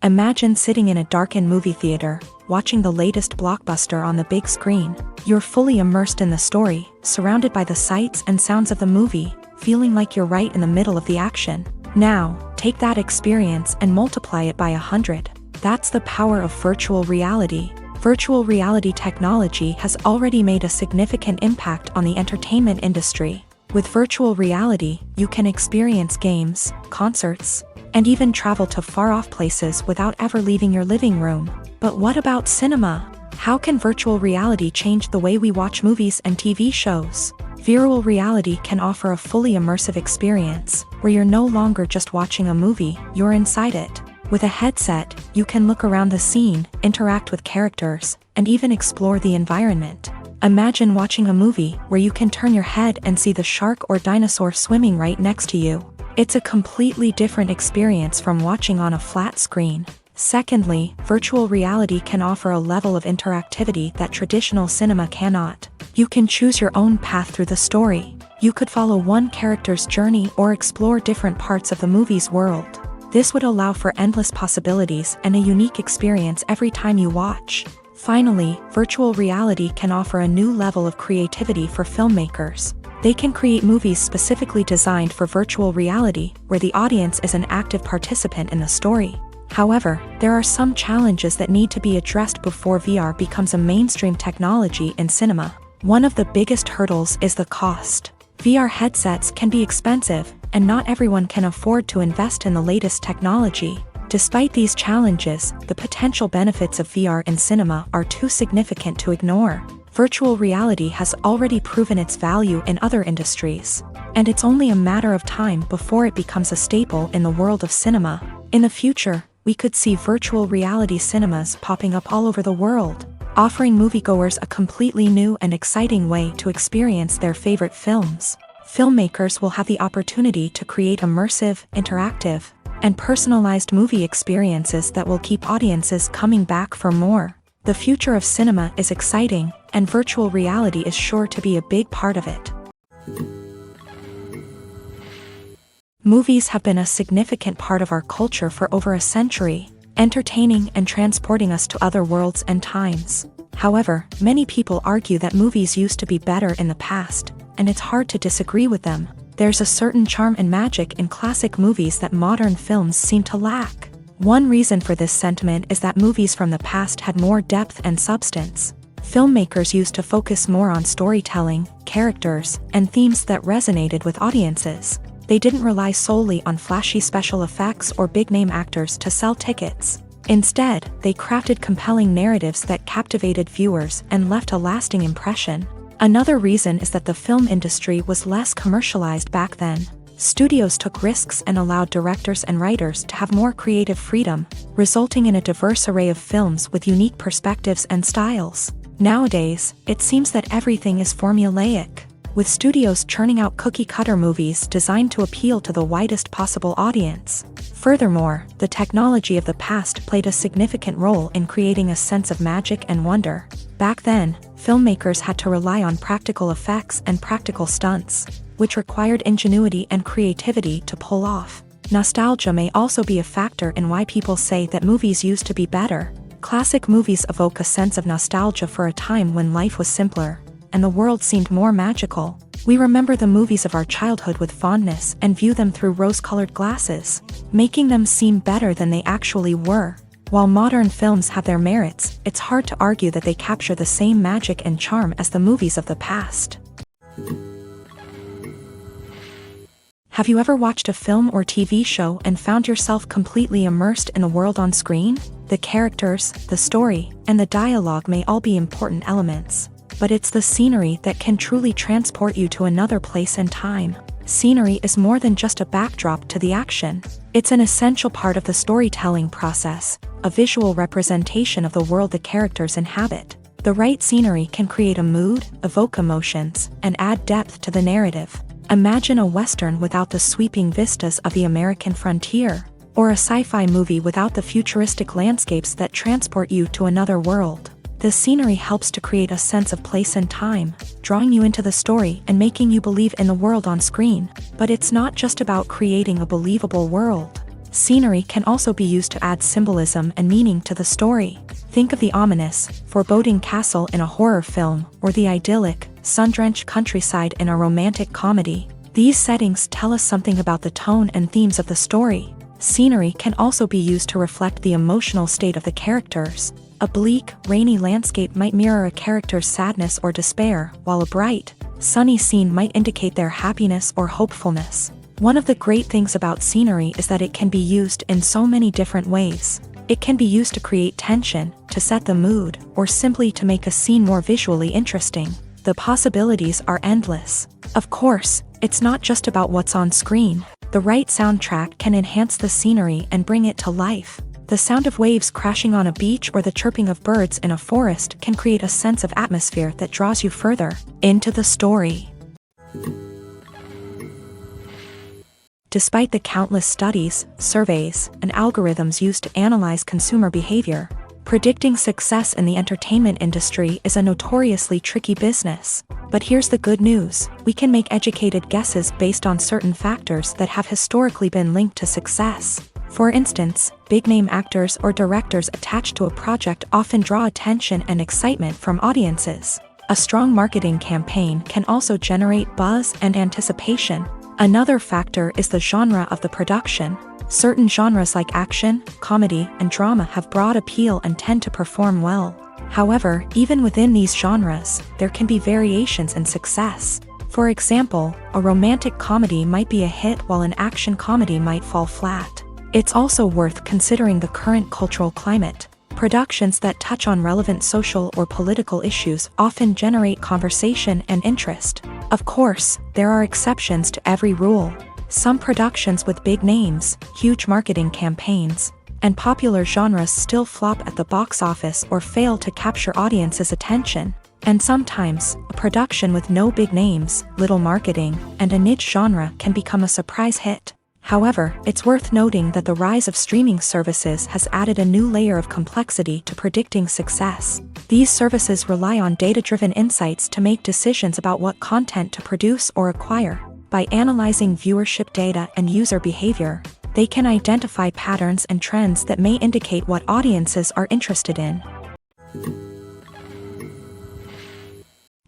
Imagine sitting in a darkened movie theater, watching the latest blockbuster on the big screen. You're fully immersed in the story, surrounded by the sights and sounds of the movie, feeling like you're right in the middle of the action. Now, take that experience and multiply it by 100. That's the power of virtual reality. Virtual reality technology has already made a significant impact on the entertainment industry. With virtual reality, you can experience games, concerts, and even travel to far-off places without ever leaving your living room. But what about cinema? How can virtual reality change the way we watch movies and TV shows? Virtual reality can offer a fully immersive experience, where you're no longer just watching a movie, you're inside it. With a headset, you can look around the scene, interact with characters, and even explore the environment. Imagine watching a movie where you can turn your head and see the shark or dinosaur swimming right next to you. It's a completely different experience from watching on a flat screen. Secondly, virtual reality can offer a level of interactivity that traditional cinema cannot. You can choose your own path through the story. You could follow one character's journey or explore different parts of the movie's world. This would allow for endless possibilities and a unique experience every time you watch. Finally, virtual reality can offer a new level of creativity for filmmakers. They can create movies specifically designed for virtual reality, where the audience is an active participant in the story. However, there are some challenges that need to be addressed before VR becomes a mainstream technology in cinema. One of the biggest hurdles is the cost. VR headsets can be expensive, and not everyone can afford to invest in the latest technology. Despite these challenges, the potential benefits of VR in cinema are too significant to ignore. Virtual reality has already proven its value in other industries, and it's only a matter of time before it becomes a staple in the world of cinema. In the future, we could see virtual reality cinemas popping up all over the world, offering moviegoers a completely new and exciting way to experience their favorite films. Filmmakers will have the opportunity to create immersive, interactive, and personalized movie experiences that will keep audiences coming back for more. The future of cinema is exciting, and virtual reality is sure to be a big part of it. Movies have been a significant part of our culture for over a century, entertaining and transporting us to other worlds and times. However, many people argue that movies used to be better in the past, and it's hard to disagree with them. There's a certain charm and magic in classic movies that modern films seem to lack. One reason for this sentiment is that movies from the past had more depth and substance. Filmmakers used to focus more on storytelling, characters, and themes that resonated with audiences. They didn't rely solely on flashy special effects or big-name actors to sell tickets. Instead, they crafted compelling narratives that captivated viewers and left a lasting impression. Another reason is that the film industry was less commercialized back then. Studios took risks and allowed directors and writers to have more creative freedom, resulting in a diverse array of films with unique perspectives and styles. Nowadays, it seems that everything is formulaic, with studios churning out cookie-cutter movies designed to appeal to the widest possible audience. Furthermore, the technology of the past played a significant role in creating a sense of magic and wonder. Back then, filmmakers had to rely on practical effects and practical stunts, which required ingenuity and creativity to pull off. Nostalgia may also be a factor in why people say that movies used to be better. Classic movies evoke a sense of nostalgia for a time when life was simpler, and the world seemed more magical. We remember the movies of our childhood with fondness and view them through rose-colored glasses, making them seem better than they actually were. While modern films have their merits, it's hard to argue that they capture the same magic and charm as the movies of the past. Have you ever watched a film or TV show and found yourself completely immersed in the world on screen? The characters, the story, and the dialogue may all be important elements, but it's the scenery that can truly transport you to another place and time. Scenery is more than just a backdrop to the action. It's an essential part of the storytelling process, a visual representation of the world the characters inhabit. The right scenery can create a mood, evoke emotions, and add depth to the narrative. Imagine a Western without the sweeping vistas of the American frontier, or a sci-fi movie without the futuristic landscapes that transport you to another world. The scenery helps to create a sense of place and time, drawing you into the story and making you believe in the world on screen. But it's not just about creating a believable world. Scenery can also be used to add symbolism and meaning to the story. Think of the ominous, foreboding castle in a horror film, or the idyllic, sun-drenched countryside in a romantic comedy. These settings tell us something about the tone and themes of the story. Scenery can also be used to reflect the emotional state of the characters. A bleak, rainy landscape might mirror a character's sadness or despair, while a bright, sunny scene might indicate their happiness or hopefulness. One of the great things about scenery is that it can be used in so many different ways. It can be used to create tension, to set the mood, or simply to make a scene more visually interesting. The possibilities are endless. Of course, it's not just about what's on screen. The right soundtrack can enhance the scenery and bring it to life. The sound of waves crashing on a beach or the chirping of birds in a forest can create a sense of atmosphere that draws you further into the story. Despite the countless studies, surveys, and algorithms used to analyze consumer behavior, predicting success in the entertainment industry is a notoriously tricky business. But here's the good news: we can make educated guesses based on certain factors that have historically been linked to success. For instance, big-name actors or directors attached to a project often draw attention and excitement from audiences. A strong marketing campaign can also generate buzz and anticipation. Another factor is the genre of the production. Certain genres like action, comedy, and drama have broad appeal and tend to perform well. However, even within these genres, there can be variations in success. For example, a romantic comedy might be a hit while an action comedy might fall flat. It's also worth considering the current cultural climate. Productions that touch on relevant social or political issues often generate conversation and interest. Of course, there are exceptions to every rule. Some productions with big names, huge marketing campaigns, and popular genres still flop at the box office or fail to capture audiences' attention. And sometimes, a production with no big names, little marketing, and a niche genre can become a surprise hit. However, it's worth noting that the rise of streaming services has added a new layer of complexity to predicting success. These services rely on data-driven insights to make decisions about what content to produce or acquire. By analyzing viewership data and user behavior, they can identify patterns and trends that may indicate what audiences are interested in.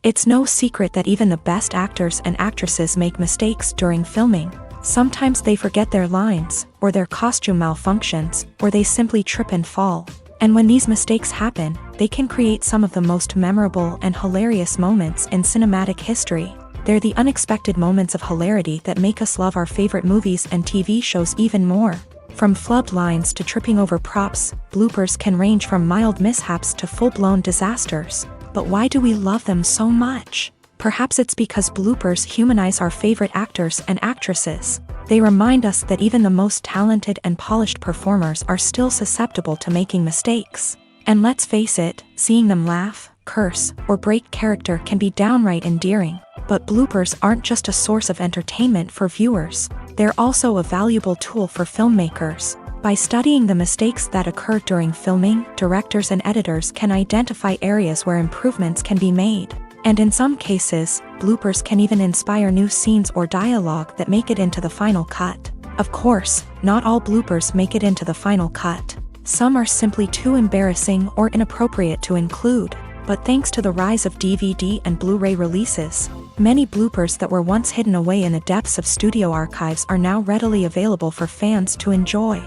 It's no secret that even the best actors and actresses make mistakes during filming. Sometimes they forget their lines, or their costume malfunctions, or they simply trip and fall. And when these mistakes happen, they can create some of the most memorable and hilarious moments in cinematic history. They're the unexpected moments of hilarity that make us love our favorite movies and TV shows even more. From flubbed lines to tripping over props, bloopers can range from mild mishaps to full-blown disasters. But why do we love them so much? Perhaps it's because bloopers humanize our favorite actors and actresses. They remind us that even the most talented and polished performers are still susceptible to making mistakes. And let's face it, seeing them laugh, curse, or break character can be downright endearing. But bloopers aren't just a source of entertainment for viewers. They're also a valuable tool for filmmakers. By studying the mistakes that occur during filming, directors and editors can identify areas where improvements can be made. And in some cases, bloopers can even inspire new scenes or dialogue that make it into the final cut. Of course, not all bloopers make it into the final cut. Some are simply too embarrassing or inappropriate to include. But thanks to the rise of DVD and Blu-ray releases, many bloopers that were once hidden away in the depths of studio archives are now readily available for fans to enjoy.